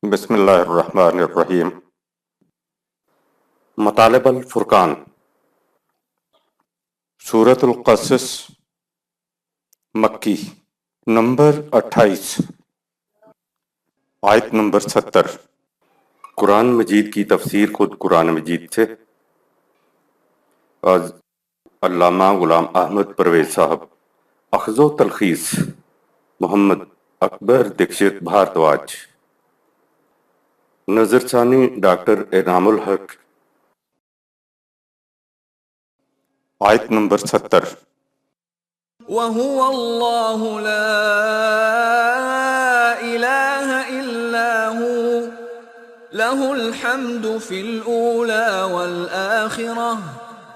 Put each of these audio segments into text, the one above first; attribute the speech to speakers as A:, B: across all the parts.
A: بسم اللہ الرحمن الرحیم۔ مطالب الفرقان، سورۃ القصص، مکی، نمبر 28، آیت نمبر 70۔ قرآن مجید کی تفسیر خود قرآن مجید سے از علامہ غلام احمد پرویز صاحب، اخذ و تلخیص محمد اکبر دکشت بھارتواج، نظر ثانی ڈاکٹر انعام الحق۔ آیت نمبر 70۔
B: وَهُوَ اللَّهُ لَا إِلَٰهَ إِلَّا هُوَ لَهُ الْحَمْدُ فِي الْأُولَىٰ وَالْآخِرَةِ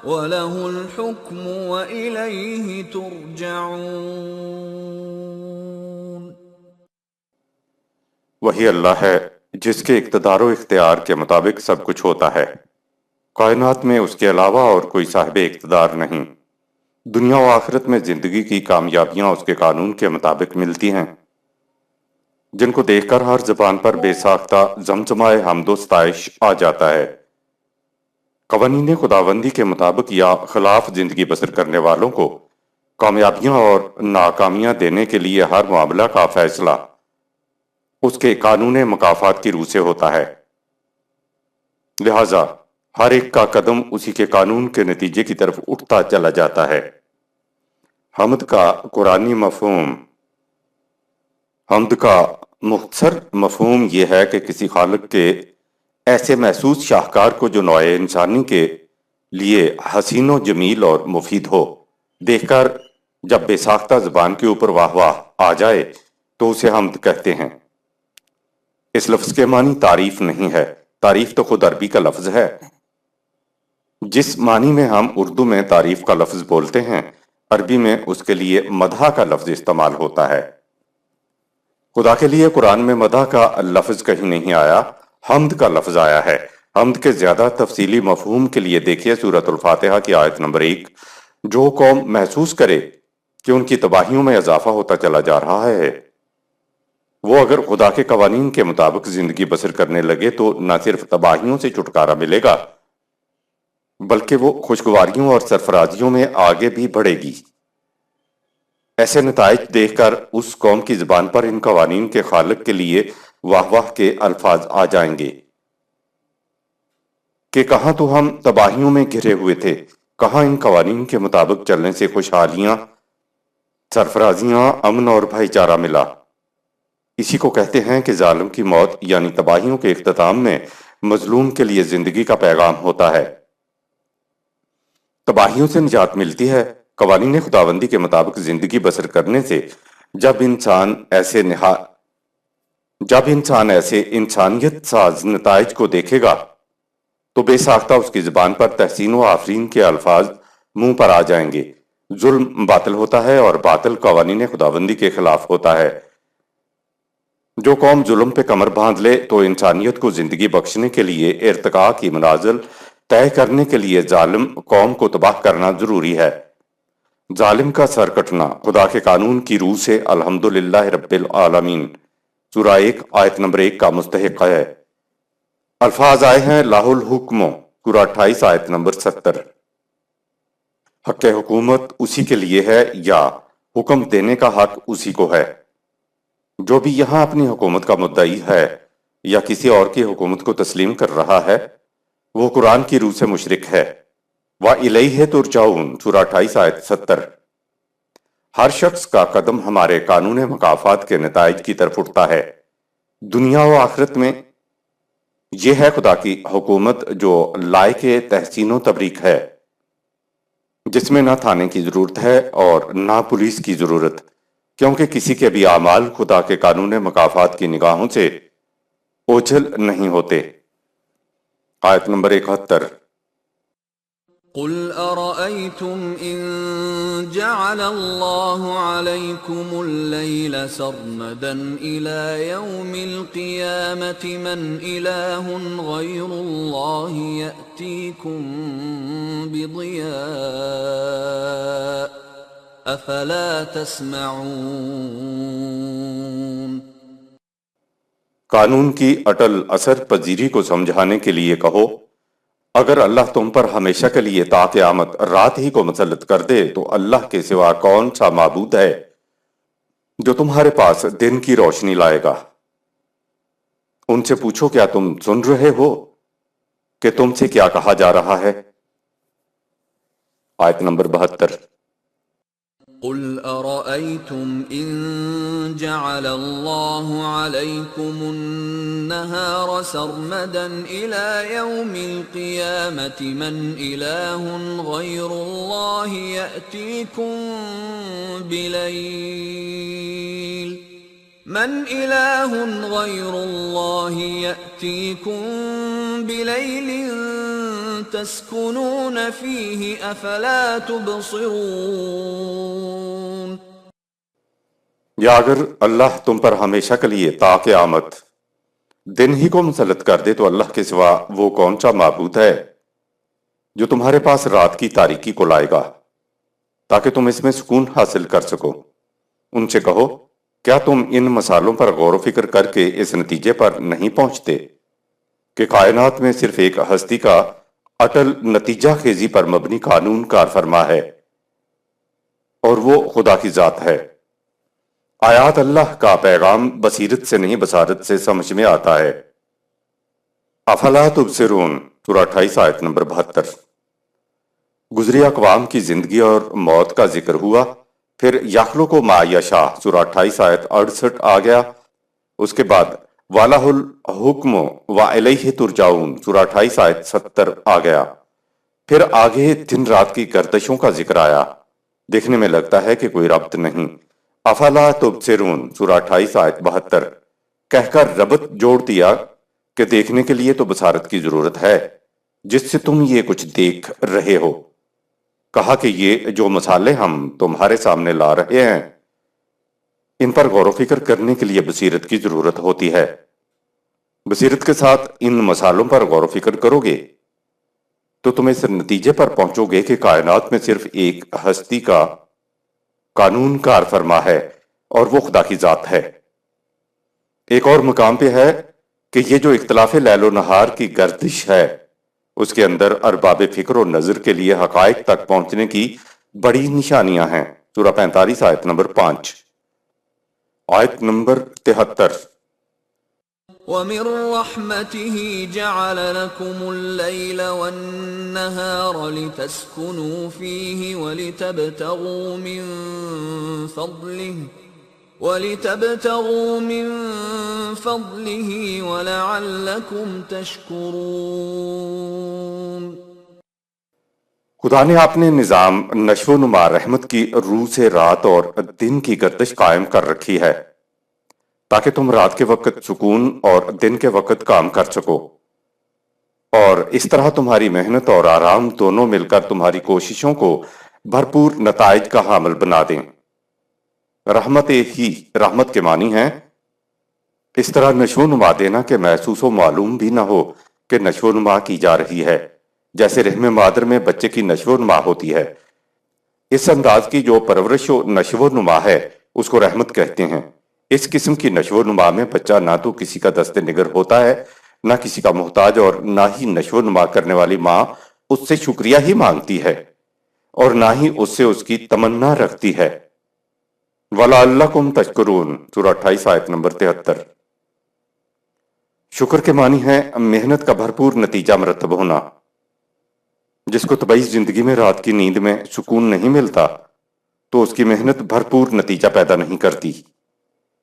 B: وَلَهُ الْحُكْمُ وَإِلَيْهِ تُرْجَعُونَ۔
A: وہی اللہ ہے جس کے اقتدار و اختیار کے مطابق سب کچھ ہوتا ہے، کائنات میں اس کے علاوہ اور کوئی صاحب اقتدار نہیں۔ دنیا و آخرت میں زندگی کی کامیابیاں اس کے قانون کے مطابق ملتی ہیں، جن کو دیکھ کر ہر زبان پر بے ساختہ زمزمائے حمد و ستائش آ جاتا ہے۔ قوانین خداوندی کے مطابق یا خلاف زندگی بسر کرنے والوں کو کامیابیاں اور ناکامیاں دینے کے لیے ہر معاملہ کا فیصلہ اس کے قانون مکافات کی روح سے ہوتا ہے، لہذا ہر ایک کا قدم اسی کے قانون کے نتیجے کی طرف اٹھتا چلا جاتا ہے۔ حمد کا قرآنی مفہوم۔ حمد کا مختصر مفہوم یہ ہے کہ کسی خالق کے ایسے محسوس شاہکار کو جو نوع انسانی کے لیے حسین و جمیل اور مفید ہو، دیکھ کر جب بے ساختہ زبان کے اوپر واہ واہ آ جائے تو اسے حمد کہتے ہیں۔ اس لفظ کے معنی تعریف نہیں ہے، تعریف تو خود عربی کا لفظ ہے۔ جس معنی میں ہم اردو میں تعریف کا لفظ بولتے ہیں، عربی میں اس کے لیے مدح کا لفظ استعمال ہوتا ہے۔ خدا کے لیے قرآن میں مدح کا لفظ کہیں نہیں آیا، حمد کا لفظ آیا ہے۔ حمد کے زیادہ تفصیلی مفہوم کے لیے دیکھیے سورۃ الفاتحہ کی آیت نمبر 1۔ جو قوم محسوس کرے کہ ان کی تباہیوں میں اضافہ ہوتا چلا جا رہا ہے، وہ اگر خدا کے قوانین کے مطابق زندگی بسر کرنے لگے تو نہ صرف تباہیوں سے چھٹکارا ملے گا بلکہ وہ خوشگواریوں اور سرفرازیوں میں آگے بھی بڑھے گی۔ ایسے نتائج دیکھ کر اس قوم کی زبان پر ان قوانین کے خالق کے لیے واہ واہ کے الفاظ آ جائیں گے کہ کہاں تو ہم تباہیوں میں گھرے ہوئے تھے، کہاں ان قوانین کے مطابق چلنے سے خوشحالیاں، سرفرازیاں، امن اور بھائی چارہ ملا۔ اسی کو کہتے ہیں کہ ظالم کی موت یعنی تباہیوں کے اختتام میں مظلوم کے لیے زندگی کا پیغام ہوتا ہے۔ تباہیوں سے نجات ملتی ہے قوانین خداوندی کے مطابق زندگی بسر کرنے سے۔ جب انسان ایسے انسانیت ساز نتائج کو دیکھے گا تو بے ساختہ اس کی زبان پر تحسین و آفرین کے الفاظ منہ پر آ جائیں گے۔ ظلم باطل ہوتا ہے اور باطل قوانین خداوندی کے خلاف ہوتا ہے۔ جو قوم ظلم پہ کمر باندھ لے تو انسانیت کو زندگی بخشنے کے لیے ارتقاء کی منازل طے کرنے کے لیے ظالم قوم کو تباہ کرنا ضروری ہے۔ ظالم کا سر کٹنا خدا کے قانون کی روح سے الحمدللہ رب العالمین، سورہ 1 آیت نمبر 1 کا مستحق ہے۔ الفاظ آئے ہیں لاہ الحکم، سورہ 28 آیت نمبر 70۔ حق حکومت اسی کے لیے ہے یا حکم دینے کا حق اسی کو ہے۔ جو بھی یہاں اپنی حکومت کا مدعی ہے یا کسی اور کی حکومت کو تسلیم کر رہا ہے، وہ قرآن کی روح سے مشرک ہے۔ وَإِلَيْهِ تُرْجَعُونَ، سورہ 28 آیت 70۔ ہر شخص کا قدم ہمارے قانون مکافات کے نتائج کی طرف اٹھتا ہے، دنیا و آخرت میں۔ یہ ہے خدا کی حکومت جو لائق تحسین و تبریک ہے، جس میں نہ تھانے کی ضرورت ہے اور نہ پولیس کی ضرورت، کیونکہ کسی کے بھی اعمال خدا کے قانون مکافات کی نگاہوں سے اوجھل نہیں ہوتے۔ آیت نمبر 71۔
B: قُلْ أَرَأَيْتُمْ إِن جَعَلَ اللَّهُ عَلَيْكُمُ اللَّيْلَ سَرْمَدًا إِلَى يَوْمِ الْقِيَامَةِ مَنْ إِلَٰهٌ غَيْرُ اللَّهِ يَأْتِيكُمْ بِضِيَاءٍ أَفَلَا تَسْمَعُونَ۔
A: قانون کی اٹل اثر پذیری کو سمجھانے کے لیے کہو، اگر اللہ تم پر ہمیشہ کے لیے تا قیامت رات ہی کو مسلط کر دے تو اللہ کے سوا کون سا معبود ہے جو تمہارے پاس دن کی روشنی لائے گا؟ ان سے پوچھو کیا تم سن رہے ہو کہ تم سے کیا کہا جا رہا ہے؟ آیت نمبر 72۔
B: قل أرأيتم إن جعل الله عليكم النهار سرمدا إلى يوم القيامة من إله غير الله يأتيكم بليل تسكنون فيه أفلا تبصرون۔
A: یا اگر اللہ تم پر ہمیشہ کے لیے تا قیامت دن ہی کو مسلط کر دے تو اللہ کے سوا وہ کون سا معبود ہے جو تمہارے پاس رات کی تاریکی کو لائے گا تاکہ تم اس میں سکون حاصل کر سکو؟ ان سے کہو کیا تم ان مسائلوں پر غور و فکر کر کے اس نتیجے پر نہیں پہنچتے کہ کائنات میں صرف ایک ہستی کا اٹل نتیجہ خیزی پر مبنی قانون کار فرما ہے اور وہ خدا کی ذات ہے؟ آیات اللہ کا پیغام بصیرت سے نہیں بصارت سے سمجھ میں آتا ہے۔ افلا تبصرون سورہ 28 آیت نمبر 72۔ گزری اقوام کی زندگی اور موت کا ذکر ہوا، پھر یخلق ما یشاء سورہ 28 آیت 68 آ گیا، اس کے بعد وَلَهُ الْحُکْمُ وَإِلَیْهِ تُرْجَعُونَ سورہ 28 آیت 70 آ گیا، پھر آگے دن رات کی گردشوں کا ذکر آیا۔ دیکھنے میں لگتا ہے کہ کوئی ربط نہیں۔ افلا تبصرون سورہ 28 آیت 72 کہہ کر ربط جوڑ دیا کہ دیکھنے کے لیے تو بصارت کی ضرورت ہے جس سے تم یہ کچھ دیکھ رہے ہو۔ کہا کہ یہ جو مسالے ہم تمہارے سامنے لا رہے ہیں ان پر غور و فکر کرنے کے لیے بصیرت کی ضرورت ہوتی ہے۔ بصیرت کے ساتھ ان مسالوں پر غور و فکر کرو گے تو تم اس نتیجے پر پہنچو گے کہ کائنات میں صرف ایک ہستی کا قانون کار فرما ہے اور وہ خدا کی ذات ہے۔ ایک اور مقام پہ ہے کہ یہ جو اختلاف لیل و نہار کی گردش ہے اس کے اندر ارباب فکر و نظر کے لیے حقائق تک پہنچنے کی بڑی نشانیاں ہیں۔ سورہ 45 آیت نمبر 5۔ آیت نمبر 73۔
B: وَمِن رَّحْمَتِهِ جَعَلَ لَكُمُ اللَّيْلَ وَالنَّهَارَ لِتَسْكُنُوا فِيهِ وَلِتَبْتَغُوا مِن فَضْلِهِ وَلَعَلَّكُمْ تَشْكُرُونَ۔
A: خدا نے اپنے نظام نشو و نما رحمت کی روح سے رات اور دن کی گردش قائم کر رکھی ہے تاکہ تم رات کے وقت سکون اور دن کے وقت کام کر سکو، اور اس طرح تمہاری محنت اور آرام دونوں مل کر تمہاری کوششوں کو بھرپور نتائج کا حامل بنا دیں۔ رحمت ہی رحمت کے معنی ہیں اس طرح نشو و نما دینا کہ محسوس و معلوم بھی نہ ہو کہ نشو و نما کی جا رہی ہے، جیسے رحم مادر میں بچے کی نشو و نما ہوتی ہے۔ اس انداز کی جو پرورش و نشو و نما ہے اس کو رحمت کہتے ہیں۔ اس قسم کی نشو و نما میں بچہ نہ تو کسی کا دست نگر ہوتا ہے، نہ کسی کا محتاج، اور نہ ہی نشو و نما کرنے والی ماں اس سے شکریہ ہی مانگتی ہے اور نہ ہی اس سے اس کی تمنا رکھتی ہے۔ وَلَعَلَّكُمْ تَشْكُرُونَ سورہ 28 آیت نمبر 73۔ شکر کے معنی ہے محنت کا بھرپور نتیجہ مرتب ہونا۔ جس کو طبعی زندگی میں رات کی نیند میں سکون نہیں ملتا تو اس کی محنت بھرپور نتیجہ پیدا نہیں کرتی،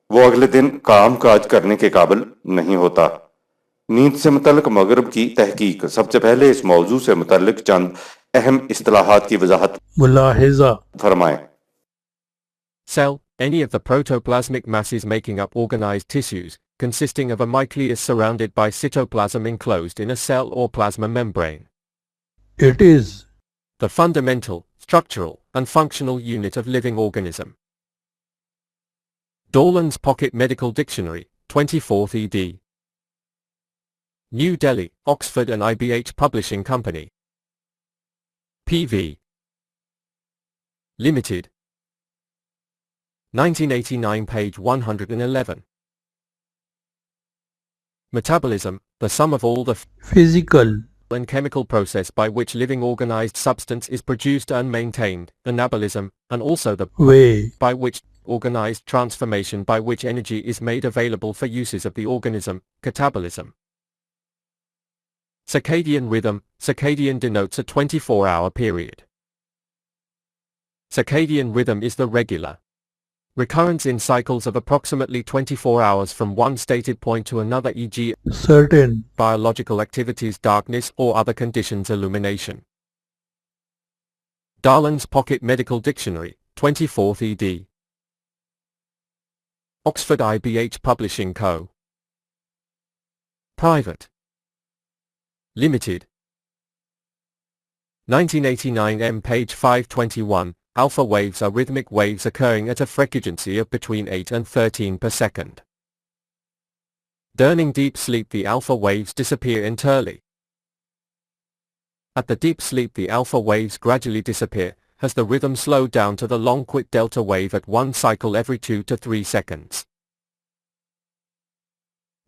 A: وہ اگلے دن کام کاج کرنے کے قابل نہیں ہوتا۔ نیند سے متعلق مغرب کی تحقیق۔ سب سے پہلے اس موضوع سے متعلق چند اہم اصطلاحات کی وضاحت
C: ملاحظہ۔
A: فرمائیں۔
D: Cell, any of the protoplasmic masses making up organized tissues, consisting of a nucleus surrounded by cytoplasm enclosed in a cell or plasma membrane.
C: It is
D: The fundamental, structural, and functional unit of living organism. Dorland's Pocket Medical Dictionary, 24th ed. New Delhi, Oxford and IBH Publishing Company. P.V. Limited. 1989, page 111. Metabolism, the sum of all the
C: physical,
D: and chemical process by which living organized substance is produced and maintained, anabolism, and also the
C: way,
D: by which organized transformation by which energy is made available for uses of the organism, catabolism. Circadian rhythm, circadian denotes a 24-hour period. Circadian rhythm is the regular recurrence in cycles of approximately 24 hours from one stated point to another, e.g.
C: certain,
D: biological activities, darkness or other conditions, illumination. Darlan's Pocket Medical Dictionary, 24th ed. Oxford IBH Publishing Co. Private Limited 1989 M. page 521. Alpha waves are rhythmic waves occurring at a frequency of between 8 and 13 per second. During deep sleep the alpha waves disappear entirely. At the deep sleep the alpha waves gradually disappear, as the rhythm slowed down to the long quick delta wave at one cycle every 2 to 3 seconds.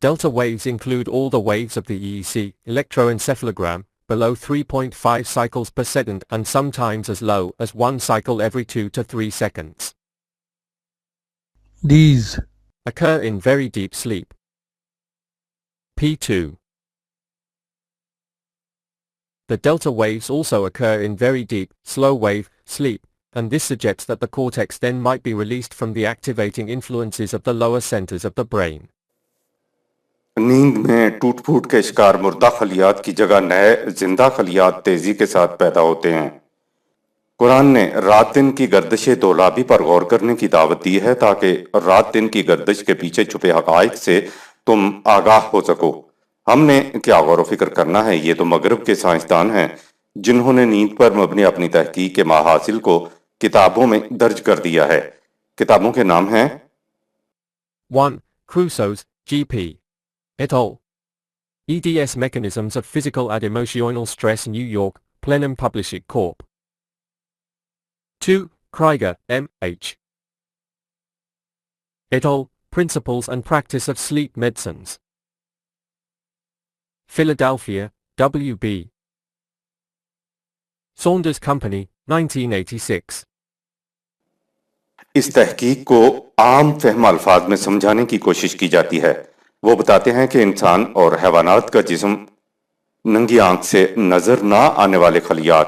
D: Delta waves include all the waves of the EEC, electroencephalogram, below 3.5 cycles per second and sometimes as low as one cycle every 2 to 3 seconds.
C: these,
D: Occur in very deep sleep. P2. The delta waves also occur in very deep, slow wave, sleep, and this suggests that the cortex then might be released from the activating influences of the lower centers of the brain.
A: نیند میں ٹوٹ پھوٹ کے شکار مردہ خلیات کی جگہ نئے زندہ خلیات تیزی کے ساتھ پیدا ہوتے ہیں۔ قرآن نے رات دن کی گردش دولابی پر غور کرنے کی دعوت دی ہے تاکہ رات دن کی گردش کے پیچھے چھپے حقائق سے تم آگاہ ہو سکو۔ ہم نے کیا غور و فکر کرنا ہے، یہ تو مغرب کے سائنسدان ہیں جنہوں نے نیند پر مبنی اپنی تحقیق کے محاصل کو کتابوں میں درج کر دیا ہے۔ کتابوں کے نام ہیں
D: 1. Crusoe's, G.P. et al. EDS Mechanisms of Physical and Emotional Stress, New York, Plenum Publishing Corp. 2. Krieger, M.H. et al. Principles and Practice of Sleep Medicines. Philadelphia, W.B. Saunders Company, 1986.
A: اس تحقیق کو عام فہم الفاظ میں سمجھانے کی کوشش کی جاتی ہے۔ وہ بتاتے ہیں کہ انسان اور حیوانات کا جسم ننگی آنکھ سے نظر نہ آنے والے خلیات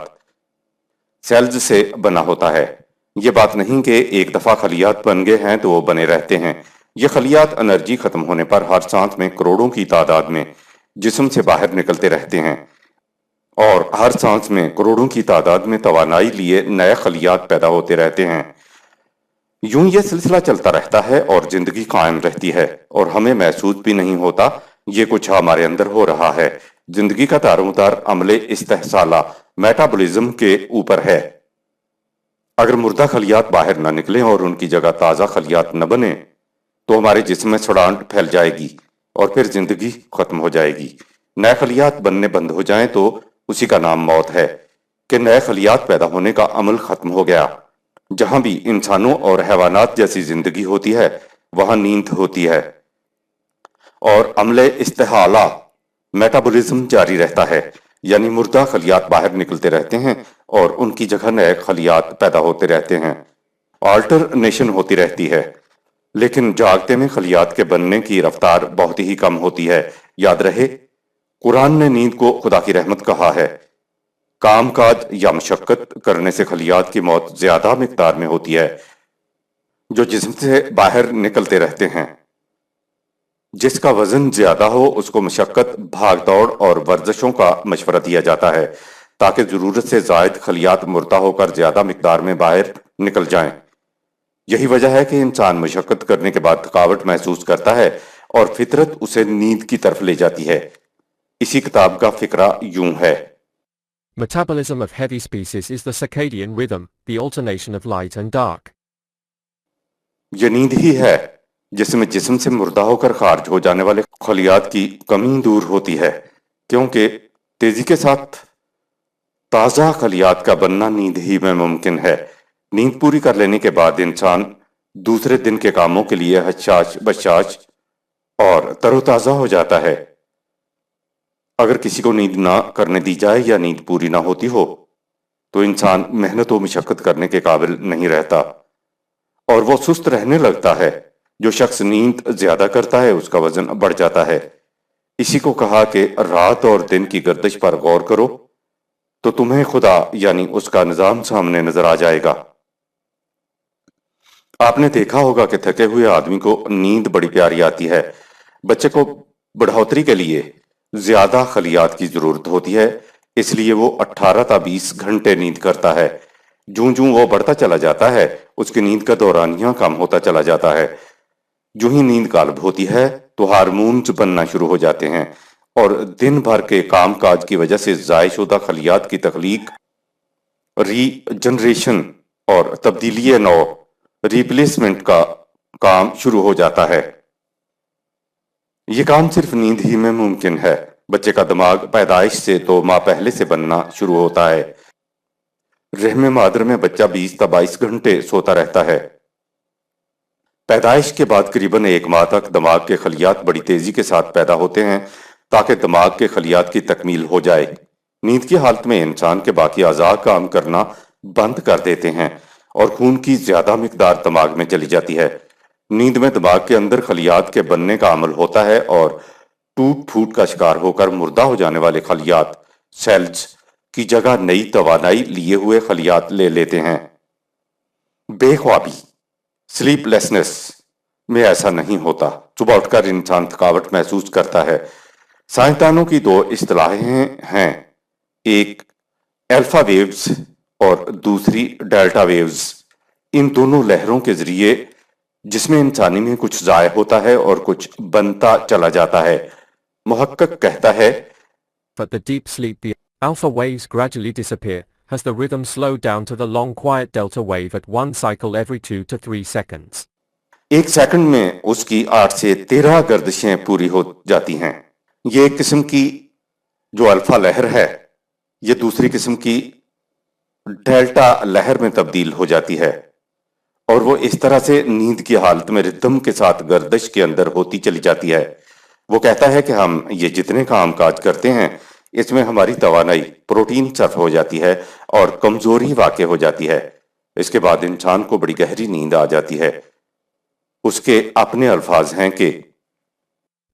A: سیلز سے بنا ہوتا ہے۔ یہ بات نہیں کہ ایک دفعہ خلیات بن گئے ہیں تو وہ بنے رہتے ہیں۔ یہ خلیات انرجی ختم ہونے پر ہر سانس میں کروڑوں کی تعداد میں جسم سے باہر نکلتے رہتے ہیں، اور ہر سانس میں کروڑوں کی تعداد میں توانائی لیے نئے خلیات پیدا ہوتے رہتے ہیں۔ یوں یہ سلسلہ چلتا رہتا ہے اور زندگی قائم رہتی ہے، اور ہمیں محسوس بھی نہیں ہوتا یہ کچھ ہمارے اندر ہو رہا ہے۔ زندگی کا دارومدار عمل استحصالہ میٹابولزم کے اوپر ہے۔ اگر مردہ خلیات باہر نہ نکلیں اور ان کی جگہ تازہ خلیات نہ بنیں تو ہمارے جسم میں سڑانٹ پھیل جائے گی اور پھر زندگی ختم ہو جائے گی۔ نئے خلیات بننے بند ہو جائیں تو اسی کا نام موت ہے کہ نئے خلیات پیدا ہونے کا عمل ختم ہو گیا۔ جہاں بھی انسانوں اور حیوانات جیسی زندگی ہوتی ہے وہاں نیند ہوتی ہے اور عمل استحالہ میٹابولزم جاری رہتا ہے، یعنی مردہ خلیات باہر نکلتے رہتے ہیں اور ان کی جگہ نئے خلیات پیدا ہوتے رہتے ہیں۔ آلٹرنیشن ہوتی رہتی ہے، لیکن جاگتے میں خلیات کے بننے کی رفتار بہت ہی کم ہوتی ہے۔ یاد رہے قرآن نے نیند کو خدا کی رحمت کہا ہے۔ کام کاج یا مشقت کرنے سے خلیات کی موت زیادہ مقدار میں ہوتی ہے جو جسم سے باہر نکلتے رہتے ہیں۔ جس کا وزن زیادہ ہو اس کو مشقت، بھاگ دوڑ اور ورزشوں کا مشورہ دیا جاتا ہے تاکہ ضرورت سے زائد خلیات مردہ ہو کر زیادہ مقدار میں باہر نکل جائیں۔ یہی وجہ ہے کہ انسان مشقت کرنے کے بعد تھکاوٹ محسوس کرتا ہے اور فطرت اسے نیند کی طرف لے جاتی ہے۔ اسی کتاب کا فقرہ یوں ہے۔
D: Metabolism of heavy species is the circadian rhythm, the alternation of light and dark.
A: یہ نیند ہی ہے جس میں جسم سے مردہ ہو کر خارج ہو جانے والے خلیات کی کمی دور ہوتی ہے، کیونکہ تیزی کے ساتھ تازہ خلیات کا بننا نیند ہی میں ممکن ہے۔ نیند پوری کر لینے کے بعد انسان دوسرے دن کے کاموں کے لیے حشاش بشاش اور تر و تازہ ہو جاتا ہے۔ اگر کسی کو نیند نہ کرنے دی جائے یا نیند پوری نہ ہوتی ہو تو انسان محنت و مشقت کرنے کے قابل نہیں رہتا اور وہ سست رہنے لگتا ہے۔ جو شخص نیند زیادہ کرتا ہے اس کا وزن بڑھ جاتا ہے۔ اسی کو کہا کہ رات اور دن کی گردش پر غور کرو تو تمہیں خدا یعنی اس کا نظام سامنے نظر آ جائے گا۔ آپ نے دیکھا ہوگا کہ تھکے ہوئے آدمی کو نیند بڑی پیاری آتی ہے۔ بچے کو بڑھوتری کے لیے زیادہ خلیات کی ضرورت ہوتی ہے، اس لیے وہ 18 تا 20 گھنٹے نیند کرتا ہے۔ جوں جوں وہ بڑھتا چلا جاتا ہے اس کی نیند کا دورانیہ کم ہوتا چلا جاتا ہے۔ جو ہی نیند غالب ہوتی ہے تو ہارمونز بننا شروع ہو جاتے ہیں اور دن بھر کے کام کاج کی وجہ سے ضائع شدہ خلیات کی تخلیق، ری جنریشن اور تبدیلی نو ریپلیسمنٹ کا کام شروع ہو جاتا ہے۔ یہ کام صرف نیند ہی میں ممکن ہے۔ بچے کا دماغ پیدائش سے تو ماہ پہلے سے بننا شروع ہوتا ہے۔ رحم مادر میں بچہ 20 تا 22 گھنٹے سوتا رہتا ہے۔ پیدائش کے بعد قریباً 1 ماہ تک دماغ کے خلیات بڑی تیزی کے ساتھ پیدا ہوتے ہیں تاکہ دماغ کے خلیات کی تکمیل ہو جائے۔ نیند کی حالت میں انسان کے باقی اعضاء کام کرنا بند کر دیتے ہیں اور خون کی زیادہ مقدار دماغ میں چلی جاتی ہے۔ نیند میں دماغ کے اندر خلیات کے بننے کا عمل ہوتا ہے اور ٹوٹ پھوٹ کا شکار ہو کر مردہ ہو جانے والے خلیات سیلز کی جگہ نئی توانائی لیے ہوئے خلیات لے لیتے ہیں۔ بے خوابی سلیپ لیسنس میں ایسا نہیں ہوتا۔ صبح اٹھ کر انسان تھکاوٹ محسوس کرتا ہے۔ سائنسدانوں کی 2 اصطلاحیں ہیں، ایک الفا ویوز اور دوسری ڈیلٹا ویوز۔ ان دونوں لہروں کے ذریعے جس میں انسانی میں کچھ ضائع ہوتا ہے اور کچھ بنتا چلا جاتا ہے۔ محقق کہتا ہے
D: But the deep sleep, the alpha waves gradually disappear, as the rhythm slowed down to the long quiet delta wave at one cycle every 2 to 3 seconds.
A: 1 second میں اس کی 8 سے 13 گردشیں پوری ہو جاتی ہیں۔ یہ ایک قسم کی جو الفا لہر ہے یہ دوسری قسم کی ڈیلٹا لہر میں تبدیل ہو جاتی ہے اور وہ اس طرح سے نیند کی حالت میں ردم کے ساتھ گردش کے اندر ہوتی چلی جاتی ہے۔ وہ کہتا ہے کہ ہم یہ جتنے کام کاج کرتے ہیں اس میں ہماری توانائی پروٹین صرف ہو جاتی ہے اور کمزوری واقع ہو جاتی ہے۔ اس کے بعد انسان کو بڑی گہری نیند آ جاتی ہے۔ اس کے اپنے الفاظ ہیں کہ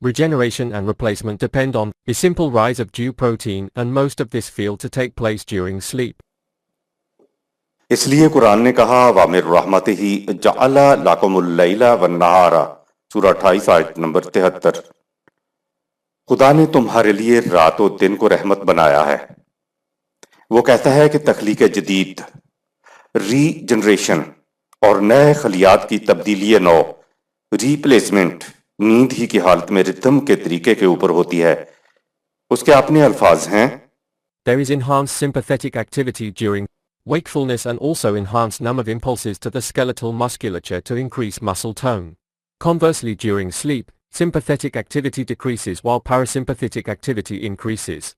D: Regeneration and replacement depend on a simple rise of due protein, and most of this failed to take place during sleep.
A: اس لیے قرآن نے کہا وَمِن رَحْمَتِهِ جَعَلَ لَكُمُ اللَّيْلَ وَالنَّهَارَ سورہ 28 آیت نمبر 73۔ خدا نے تمہارے لیے رات و دن کو رحمت بنایا ہے۔ وہ کہتا ہے کہ تخلیق جدید، ری جنریشن اور نئے خلیات کی تبدیلی نو، ریپلیسمنٹ، نیند ہی کی حالت میں ردم کے طریقے کے اوپر ہوتی ہے۔ اس کے اپنے الفاظ ہیں
D: There is enhanced sympathetic activity during wakefulness and also enhanced number of impulses to the skeletal musculature to increase muscle tone. Conversely, during sleep, sympathetic activity decreases while parasympathetic activity increases.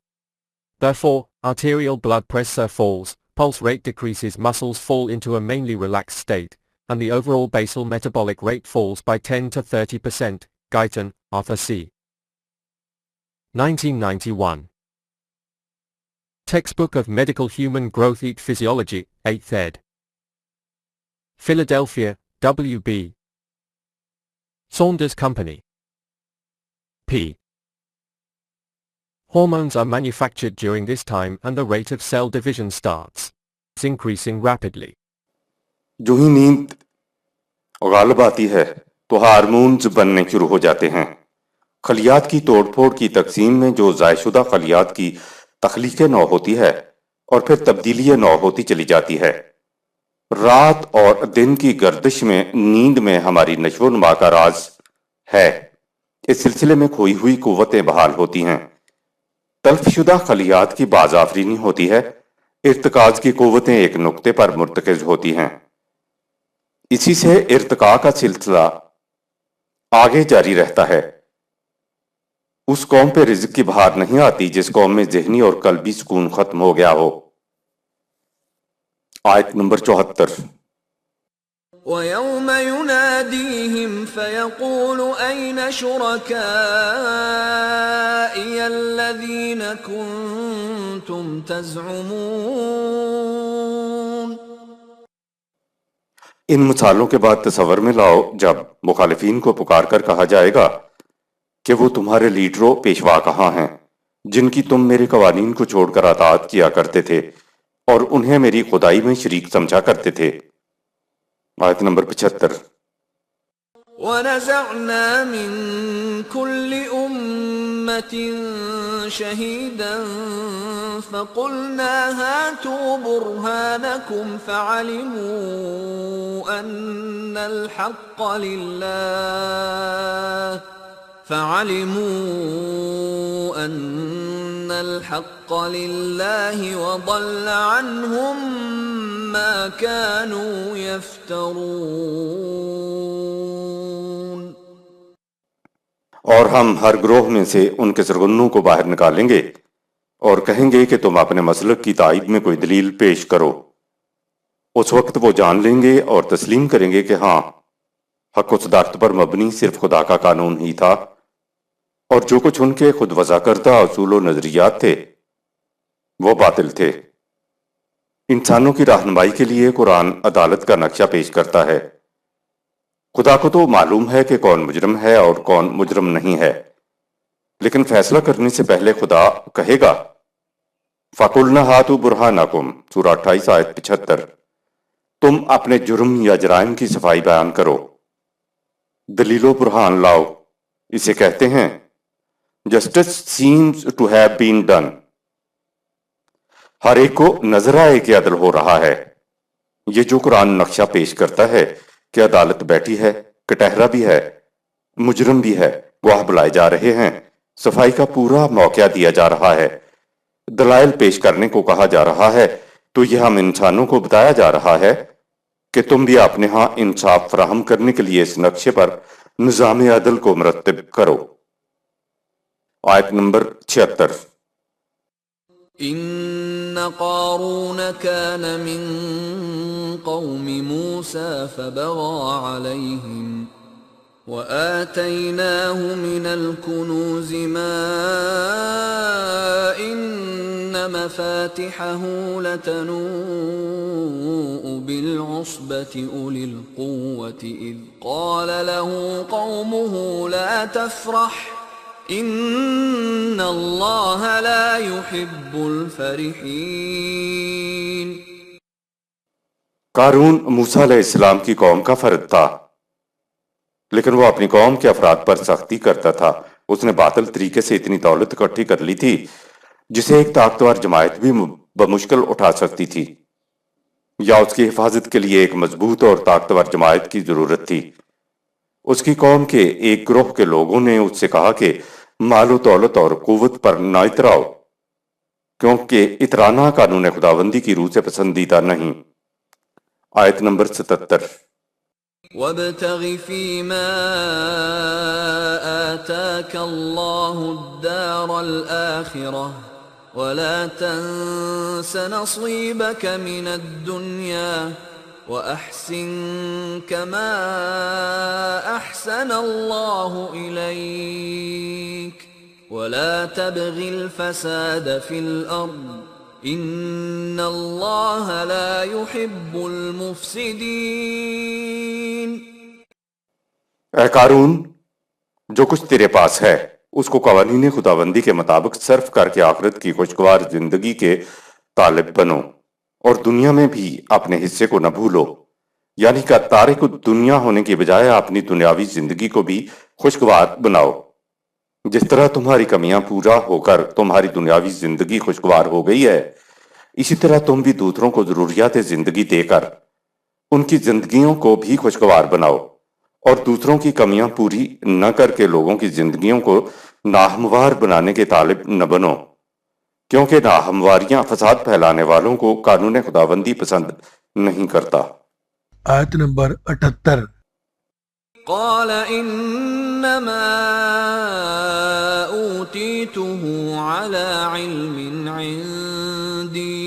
D: Therefore, arterial blood pressure falls, pulse rate decreases, muscles fall into a mainly relaxed state, and the overall basal metabolic rate falls by 10 to 30%. Guyton, Arthur C. 1991. Textbook of Medical Human Growth Eat Physiology, 8th ed. Philadelphia, W.B. Saunders Company. P. Hormones are manufactured during this time and the rate of cell division starts increasing rapidly.
A: جو ہی نیند غالب آتی ہے تو hormones بننے شروع ہو جاتے ہیں۔ خلیات کی توڑ پھوڑ کی تقسیم میں جو ضائع شدہ خلیات کی تخلیق نو ہوتی ہے اور پھر تبدیلی نو ہوتی چلی جاتی ہے۔ رات اور دن کی گردش میں نیند میں ہماری نشو و نما کا راز ہے۔ اس سلسلے میں کھوئی ہوئی قوتیں بحال ہوتی ہیں۔ تلف شدہ خلیات کی باز آفرینی ہوتی ہے۔ ارتکاز کی قوتیں ایک نقطے پر مرتکز ہوتی ہیں۔ اسی سے ارتقاء کا سلسلہ آگے جاری رہتا ہے۔ اس قوم پہ رزق کی بہار نہیں آتی جس قوم میں ذہنی اور قلبی سکون ختم ہو گیا ہو۔ آیت نمبر 74۔
B: وَيَوْمَ يُنَادِيهِمْ فَيَقُولُ أَيْنَ شُرَكَائِيَ الَّذِينَ كُنتُمْ تَزْعُمُونَ.
A: ان مثالوں کے بعد تصور میں لاؤ جب مخالفین کو پکار کر کہا جائے گا کہ وہ تمہارے لیڈروں پیشوا کہاں ہیں جن کی تم میرے قوانین کو چھوڑ کر اطاعت کیا کرتے تھے اور انہیں میری خدائی میں شریک سمجھا کرتے تھے. آیت نمبر 75.
B: وَنَزَعْنَا مِن كُلِّ أُمَّةٍ شَهِيدًا فَقُلْنَا هَاتُوا بُرْهَانَكُمْ فَعَلِمُوا أَنَّ الْحَقَّ لِلَّهِ وَضَلَّ عَنْهُمْ مَا كَانُوا يَفْتَرُونَ.
A: اور ہم ہر گروہ میں سے ان کے سرغنوں کو باہر نکالیں گے اور کہیں گے کہ تم اپنے مسلک کی تائید میں کوئی دلیل پیش کرو. اس وقت وہ جان لیں گے اور تسلیم کریں گے کہ ہاں حق و صداقت پر مبنی صرف خدا کا قانون ہی تھا اور جو کچھ ان کے خود وضع کردہ اصول و نظریات تھے وہ باطل تھے. انسانوں کی رہنمائی کے لیے قرآن عدالت کا نقشہ پیش کرتا ہے. خدا کو تو معلوم ہے کہ کون مجرم ہے اور کون مجرم نہیں ہے، لیکن فیصلہ کرنے سے پہلے خدا کہے گا فَقُلْنَا هَاتُوا بُرْهَانَكُمْ سورہ 28 آیت 75. تم اپنے جرم یا جرائم کی صفائی بیان کرو، دلیل و برہان لاؤ. اسے کہتے ہیں justice seems to have been done. ہر ایک کو نظر آئے کہ عدل ہو رہا ہے. یہ جو قرآن نقشہ پیش کرتا ہے کہ عدالت بیٹھی ہے، کٹہرا بھی ہے، مجرم بھی ہے، گواہ بلائے جا رہے ہیں، صفائی کا پورا موقع دیا جا رہا ہے، دلائل پیش کرنے کو کہا جا رہا ہے، تو یہ ہم انسانوں کو بتایا جا رہا ہے کہ تم بھی اپنے ہاں انصاف فراہم کرنے کے لیے اس نقشے پر نظام عدل کو مرتب کرو. آیت نمبر 76.
B: إن قارون كان من قوم موسى فبغى عليهم وآتيناه من الكنوز ما إن مفاتحه لتنوء بالعصبة أولي القوة إذ قال له قومه لا تفرح ان اللہ لا يحب الفرحین.
A: قارون موسیٰ علیہ السلام کی قوم کا فرد تھا، لیکن وہ اپنی قوم کے افراد پر سختی کرتا تھا. اس نے باطل طریقے سے اتنی دولت اکٹھی کر لی تھی جسے ایک طاقتور جماعت بھی بمشکل اٹھا سکتی تھی، یا اس کی حفاظت کے لیے ایک مضبوط اور طاقتور جماعت کی ضرورت تھی. اس کی قوم کے ایک گروہ کے لوگوں نے اس سے کہا کہ مال و دولت اور قوت پر نہ اتراؤ، کیونکہ اترانا قانون خداوندی کی روح سے پسندیدہ نہیں. آیت نمبر 77.
B: وَابْتَغِ فِيمَا آتَاكَ اللَّهُ الدَّارَ الْآخِرَةَ وَلَا تَنْسَ نَصِيبَكَ مِنَ الدُّنْيَا وَأَحْسِنْ كَمَا أَحْسَنَ اللَّهُ إِلَيْكَ وَلَا تَبْغِ الْفَسَادَ فِي الْأَرْضِ إِنَّ اللَّهَ لَا يُحِبُّ الْمُفْسِدِينَ.
A: اے قارون، جو کچھ تیرے پاس ہے اس کو قوانین خداوندی کے مطابق صرف کر کے آخرت کی خوشگوار زندگی کے طالب بنو، اور دنیا میں بھی اپنے حصے کو نہ بھولو. یعنی کہ تارک دنیا ہونے کی بجائے اپنی دنیاوی زندگی کو بھی خوشگوار بناؤ. جس طرح تمہاری کمیاں پورا ہو کر تمہاری دنیاوی زندگی خوشگوار ہو گئی ہے، اسی طرح تم بھی دوسروں کو ضروریات زندگی دے کر ان کی زندگیوں کو بھی خوشگوار بناؤ، اور دوسروں کی کمیاں پوری نہ کر کے لوگوں کی زندگیوں کو ناہموار بنانے کے طالب نہ بنو، کیونکہ ناہمواریاں فساد پھیلانے والوں کو قانون خداوندی پسند نہیں کرتا.
C: آیت نمبر 78.
B: قال انما اوتیته على علم عندي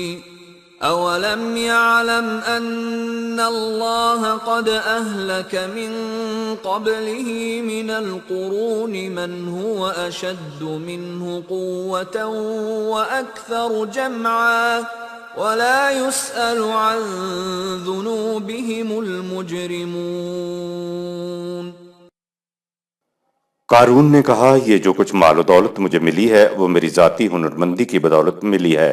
B: أَوَلَمْ يَعْلَمْ أَنَّ اللَّهَ قَدْ أَهْلَكَ مِن قَبْلِهِ مِنَ الْقُرُونِ مَنْ هُوَ أَشَدُّ مِنْهُ قُوَّةً وَأَكْثَرُ جَمْعًا وَلَا يُسْأَلُ عَنْ ذُنُوبِهِمُ الْمُجْرِمُونَ۔
A: قارون نے کہا یہ جو کچھ مال و دولت مجھے ملی ہے وہ میری ذاتی ہنرمندی کی بدولت ملی ہے،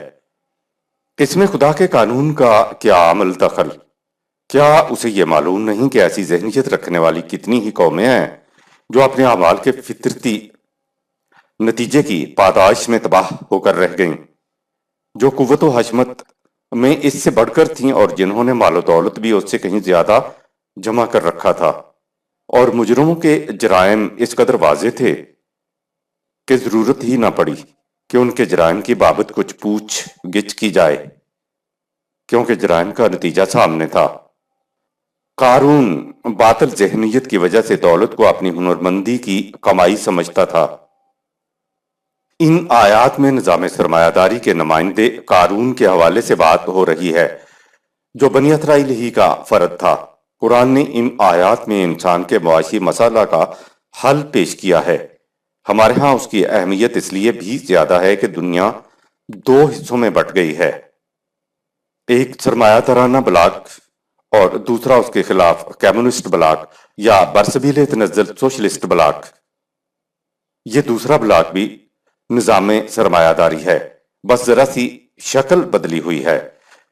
A: اس میں خدا کے قانون کا کیا عمل دخل؟ کیا اسے یہ معلوم نہیں کہ ایسی ذہنیت رکھنے والی کتنی ہی قومیں ہیں جو اپنے اعمال کے فطرتی نتیجے کی پاداش میں تباہ ہو کر رہ گئیں، جو قوت و حشمت میں اس سے بڑھ کر تھیں اور جنہوں نے مال و دولت بھی اس سے کہیں زیادہ جمع کر رکھا تھا، اور مجرموں کے جرائم اس قدر واضح تھے کہ ضرورت ہی نہ پڑی کہ ان کے جرائم کی بابت کچھ پوچھ گچھ کی جائے، کیونکہ جرائم کا نتیجہ سامنے تھا۔ قارون باطل ذہنیت کی وجہ سے دولت کو اپنی ہنرمندی کی کمائی سمجھتا تھا۔ ان آیات میں نظام سرمایہ داری کے نمائندے قارون کے حوالے سے بات ہو رہی ہے، جو بنی اسرائیل ہی کا فرد تھا۔ قرآن نے ان آیات میں انسان کے معاشی مسئلہ کا حل پیش کیا ہے۔ ہمارے ہاں اس کی اہمیت اس لیے بھی زیادہ ہے کہ دنیا دو حصوں میں بٹ گئی ہے، ایک سرمایہ دارانہ بلاک اور دوسرا اس کے خلاف کمیونسٹ بلاک یا برسبیل تنزل سوشلسٹ بلاک۔ یہ دوسرا بلاک بھی نظام سرمایہ داری ہے، بس ذرا سی شکل بدلی ہوئی ہے۔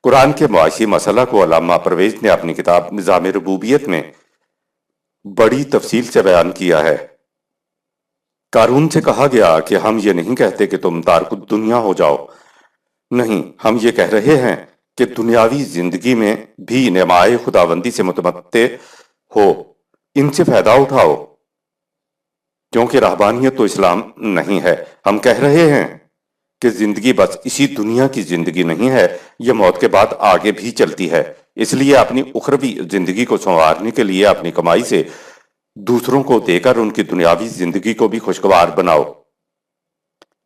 A: قرآن کے معاشی مسئلہ کو علامہ پرویز نے اپنی کتاب نظام ربوبیت میں بڑی تفصیل سے بیان کیا ہے۔ قارون سے کہا گیا کہ ہم یہ نہیں کہتے کہ تم تارک الدنیا ہو جاؤ، نہیں، ہم یہ کہہ رہے ہیں کہ دنیاوی زندگی میں بھی نعمائے خداوندی سے متمتع ہو، ان سے فائدہ اٹھاؤ، کیونکہ رہبانیت تو اسلام نہیں ہے۔ ہم کہہ رہے ہیں کہ زندگی بس اسی دنیا کی زندگی نہیں ہے، یہ موت کے بعد آگے بھی چلتی ہے، اس لیے اپنی اخروی زندگی کو سنوارنے کے لیے اپنی کمائی سے دوسروں کو دے کر ان کی دنیاوی زندگی کو بھی خوشگوار بناؤ،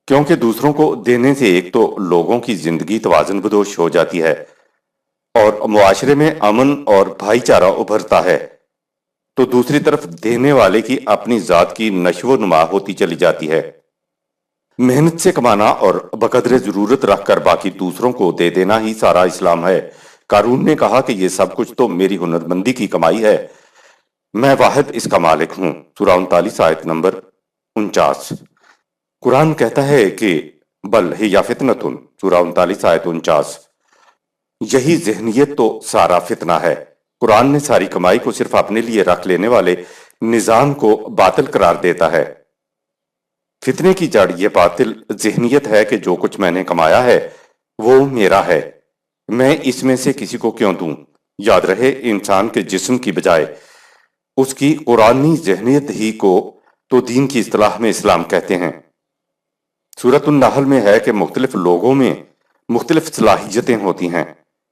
A: کیونکہ دوسروں کو دینے سے ایک تو لوگوں کی زندگی توازن بدوش ہو جاتی ہے اور معاشرے میں امن اور بھائی چارہ ابھرتا ہے، تو دوسری طرف دینے والے کی اپنی ذات کی نشو و نما ہوتی چلی جاتی ہے۔ محنت سے کمانا اور بقدر ضرورت رکھ کر باقی دوسروں کو دے دینا ہی سارا اسلام ہے۔ قارون نے کہا کہ یہ سب کچھ تو میری ہنرمندی کی کمائی ہے، میں واحد اس کا مالک ہوں۔ سورہ 39 آیت نمبر 49۔ قرآن کہتا ہے کہ بل ہی یا فتنتن، سورہ 39 آیت 49، یہی ذہنیت تو سارا فتنہ ہے۔ قرآن نے ساری کمائی کو صرف اپنے لیے رکھ لینے والے نظام کو باطل قرار دیتا ہے۔ فتنے کی جڑ یہ باطل ذہنیت ہے کہ جو کچھ میں نے کمایا ہے وہ میرا ہے، میں اس میں سے کسی کو کیوں دوں؟ یاد رہے انسان کے جسم کی بجائے اس کی قرآنی ذہنیت ہی کو تو دین کی اصطلاح میں اسلام کہتے ہیں۔ سورۃ النحل میں ہے کہ مختلف لوگوں میں مختلف صلاحیتیں ہوتی ہیں،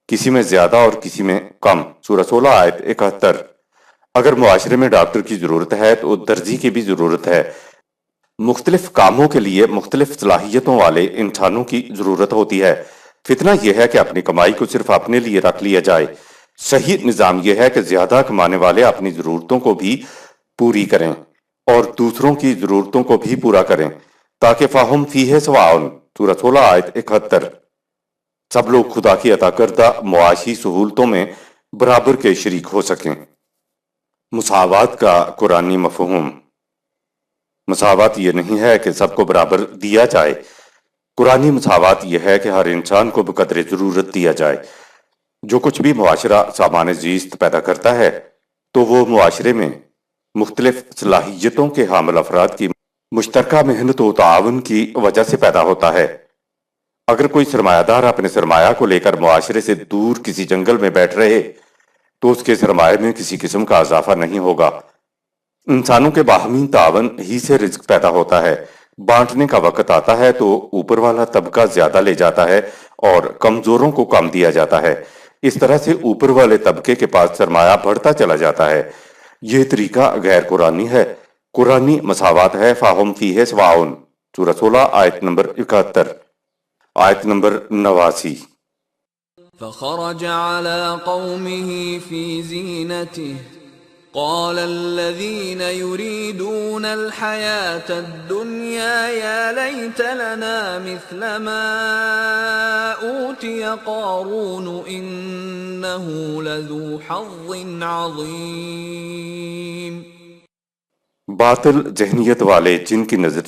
A: کسی میں زیادہ اور کسی میں کم۔ سورہ 16 آیت 71۔ اگر معاشرے میں ڈاکٹر کی ضرورت ہے تو درزی کی بھی ضرورت ہے، مختلف کاموں کے لیے مختلف صلاحیتوں والے انسانوں کی ضرورت ہوتی ہے۔ فتنہ یہ ہے کہ اپنی کمائی کو صرف اپنے لیے رکھ لیا جائے۔ صحیح نظام یہ ہے کہ زیادہ کمانے والے اپنی ضرورتوں کو بھی پوری کریں اور دوسروں کی ضرورتوں کو بھی پورا کریں، تاکہ فاہم فیہ سواء، سورہ 16 آیت 71، سب لوگ خدا کی عطا کردہ معاشی سہولتوں میں برابر کے شریک ہو سکیں۔ مساوات کا قرآنی مفہوم۔ مساوات یہ نہیں ہے کہ سب کو برابر دیا جائے، قرآنی مساوات یہ ہے کہ ہر انسان کو بقدر ضرورت دیا جائے۔ جو کچھ بھی معاشرہ سامان زیست پیدا کرتا ہے تو وہ معاشرے میں مختلف صلاحیتوں کے حامل افراد کی مشترکہ محنت و تعاون کی وجہ سے پیدا ہوتا ہے۔ اگر کوئی سرمایہ دار اپنے سرمایہ کو لے کر معاشرے سے دور کسی جنگل میں بیٹھ رہے تو اس کے سرمایہ میں کسی قسم کا اضافہ نہیں ہوگا۔ انسانوں کے باہمی تعاون ہی سے رزق پیدا ہوتا ہے۔ بانٹنے کا وقت آتا ہے تو اوپر والا طبقہ زیادہ لے جاتا ہے اور کمزوروں کو کم دیا جاتا ہے، اس طرح سے اوپر والے طبقے کے پاس سرمایہ بڑھتا چلا جاتا ہے۔ یہ طریقہ غیر قرآنی ہے۔ قرآنی مساوات ہے فاہم فیہ سواء، سورہ 16 آیت نمبر 71۔ آیت نمبر 89۔
B: فخرج على قومه في زينته قال الذين يريدون الحياة الدنيا يا ليت لنا مثل ما أوتي قارون إنه لذو حظ عظيم.
A: باطل ذہنیت والے جن کی نظر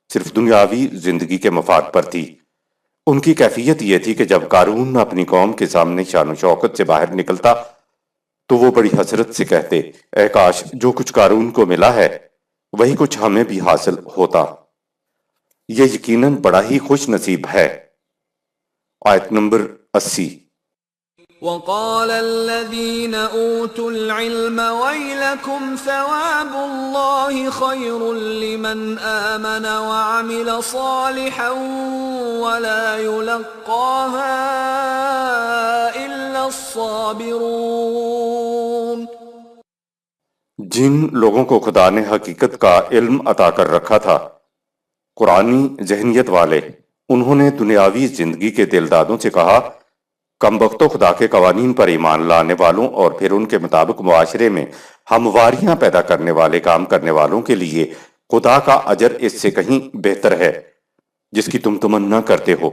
A: صرف دنیاوی زندگی کے مفاد پر تھی، ان کی کیفیت یہ تھی کہ جب قارون اپنی قوم کے سامنے شان و شوکت سے باہر نکلتا تو وہ بڑی حسرت سے کہتے، اے کاش جو کچھ قارون کو ملا ہے وہی کچھ ہمیں بھی حاصل ہوتا. یہ یقیناً بڑا ہی خوش نصیب ہے. آیت نمبر 80.
B: وقال الذين أوتوا العلم ويلكم ثواب الله خير لمن آمن وعمل صالحا ولا يلقاها إلا الصابرون.
A: جن لوگوں کو خدا نے حقیقت کا علم عطا کر رکھا تھا، قرآنی ذہنیت والے، انہوں نے دنیاوی زندگی کے دلدادوں سے کہا، کم بختوں خدا کے قوانین پر ایمان لانے والوں اور پھر ان کے مطابق معاشرے میں ہمواریاں پیدا کرنے والے کام کرنے والوں کے لیے خدا کا اجر اس سے کہیں بہتر ہے جس کی تم تمنا کرتے ہو.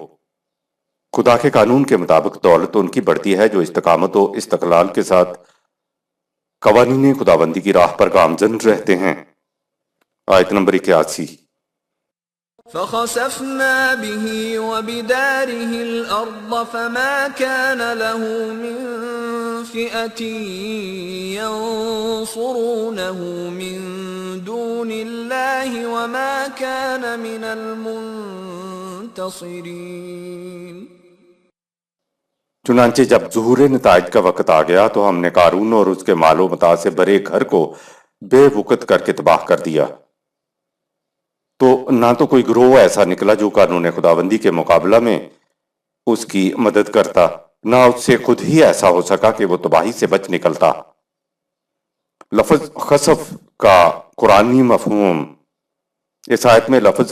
A: خدا کے قانون کے مطابق دولت ان کی بڑھتی ہے جو استقامت و استقلال کے ساتھ قوانین خداوندی کی راہ پر گامزن رہتے ہیں. آیت نمبر 81.
B: فخسفنا به وبداره الأرض فما كان له من فئة ينصرونه من دون الله وما كان من المنتصرين.
A: چنانچہ جب ظہور نتائج کا وقت آ گیا تو ہم نے قارون اور اس کے مال و متاع سے بھرے گھر کو بے وقت کر کے تباہ کر دیا. تو نہ تو کوئی گروہ ایسا نکلا جو قانون خداوندی کے مقابلہ میں اس کی مدد کرتا، نہ اس سے خود ہی ایسا ہو سکا کہ وہ تباہی سے بچ نکلتا. لفظ خسف کا قرآنی مفہوم، اس آیت میں لفظ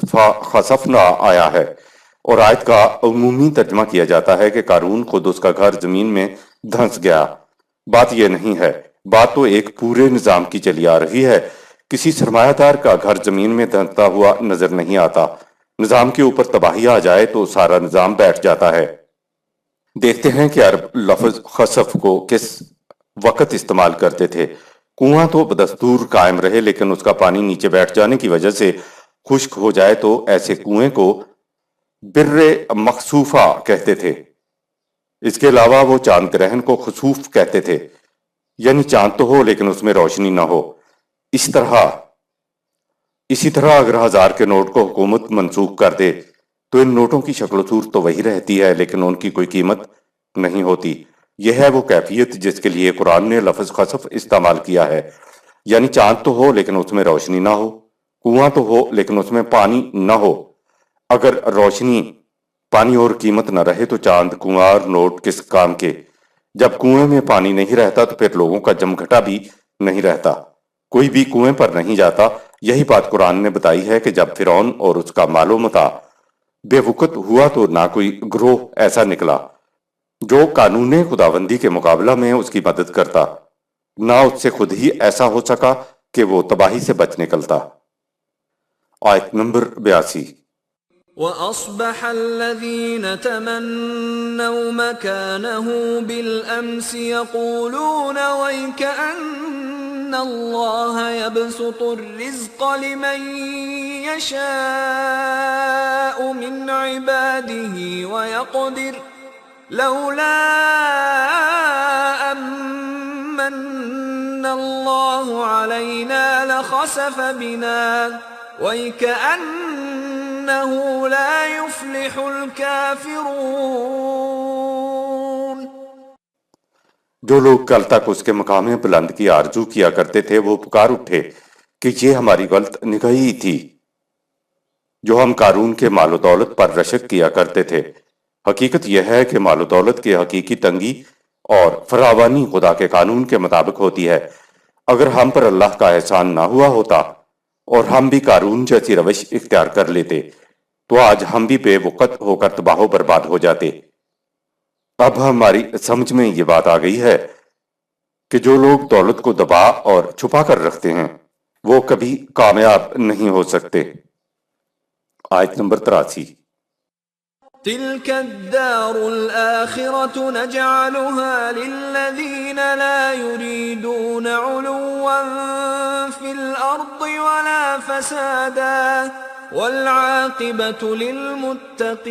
A: خسفنا آیا ہے اور آیت کا عمومی ترجمہ کیا جاتا ہے کہ قارون خود اس کا گھر زمین میں دھنس گیا. بات یہ نہیں ہے، بات تو ایک پورے نظام کی چلی آ رہی ہے. کسی سرمایہ دار کا گھر زمین میں دھنستا ہوا نظر نہیں آتا. نظام کے اوپر تباہی آ جائے تو سارا نظام بیٹھ جاتا ہے. دیکھتے ہیں کہ عرب لفظ خسف کو کس وقت استعمال کرتے تھے. کنواں تو بدستور قائم رہے لیکن اس کا پانی نیچے بیٹھ جانے کی وجہ سے خشک ہو جائے تو ایسے کنویں کو بر مخصوفہ کہتے تھے. اس کے علاوہ وہ چاند گرہن کو خسوف کہتے تھے، یعنی چاند تو ہو لیکن اس میں روشنی نہ ہو. اسی طرح اگر 1000 کے نوٹ کو حکومت منسوخ کر دے تو ان نوٹوں کی شکل و صورت تو وہی رہتی ہے لیکن ان کی کوئی قیمت نہیں ہوتی. یہ ہے وہ کیفیت جس کے لیے قرآن نے لفظ خسف استعمال کیا ہے، یعنی چاند تو ہو لیکن اس میں روشنی نہ ہو، کنواں تو ہو لیکن اس میں پانی نہ ہو. اگر روشنی، پانی اور قیمت نہ رہے تو چاند، کنواں اور نوٹ کس کام کے؟ جب کنویں میں پانی نہیں رہتا تو پھر لوگوں کا جمگھٹا بھی نہیں رہتا، کوئی بھی کنویں پر نہیں جاتا. یہی بات قرآن نے بتائی ہے کہ جب فرعون اور اس کا مال و متاع بے وقت ہوا تو نہ کوئی گروہ ایسا نکلا جو قانون خداوندی کے مقابلہ میں اس کی مدد کرتا، نہ اس سے خود ہی ایسا ہو سکا کہ وہ تباہی سے بچ نکلتا. آیت نمبر 82.
B: وَأَصْبَحَ الَّذِينَ تَمَنَّوْا مَكَانَهُ بِالْأَمْسِ يَقُولُونَ وَيْكَأَنَّ اللَّهَ يَبْسُطُ الرِّزْقَ لِمَن يَشَاءُ مِنْ عِبَادِهِ وَيَقْدِرُ لَوْلَا أَمَّنَّ اللَّهُ عَلَيْنَا لَخَسَفَ بِنَا وَيْكَأَنَّهُ لَا يُفْلِحُ الْكَافِرُونَ.
A: جو لوگ کل تک اس کے مقام بلند کی آرزو کیا کرتے تھے وہ پکار اٹھے کہ یہ ہماری غلط نگاہی تھی جو ہم قارون کے مال و دولت پر رشک کیا کرتے تھے. حقیقت یہ ہے کہ مال و دولت کی حقیقی تنگی اور فراوانی خدا کے قانون کے مطابق ہوتی ہے. اگر ہم پر اللہ کا احسان نہ ہوا ہوتا اور ہم بھی قارون جیسی روش اختیار کر لیتے تو آج ہم بھی بے وقت ہو کر تباہ و برباد ہو جاتے. اب ہماری سمجھ میں یہ بات آ گئی ہے کہ جو لوگ دولت کو دبا اور چھپا کر رکھتے ہیں وہ کبھی کامیاب نہیں ہو سکتے۔ آیت نمبر 83۔
B: تلك الدار الآخرة نجعلها للذين لا يريدون علوا في الأرض ولا فسادا والعاقبة للمتقين۔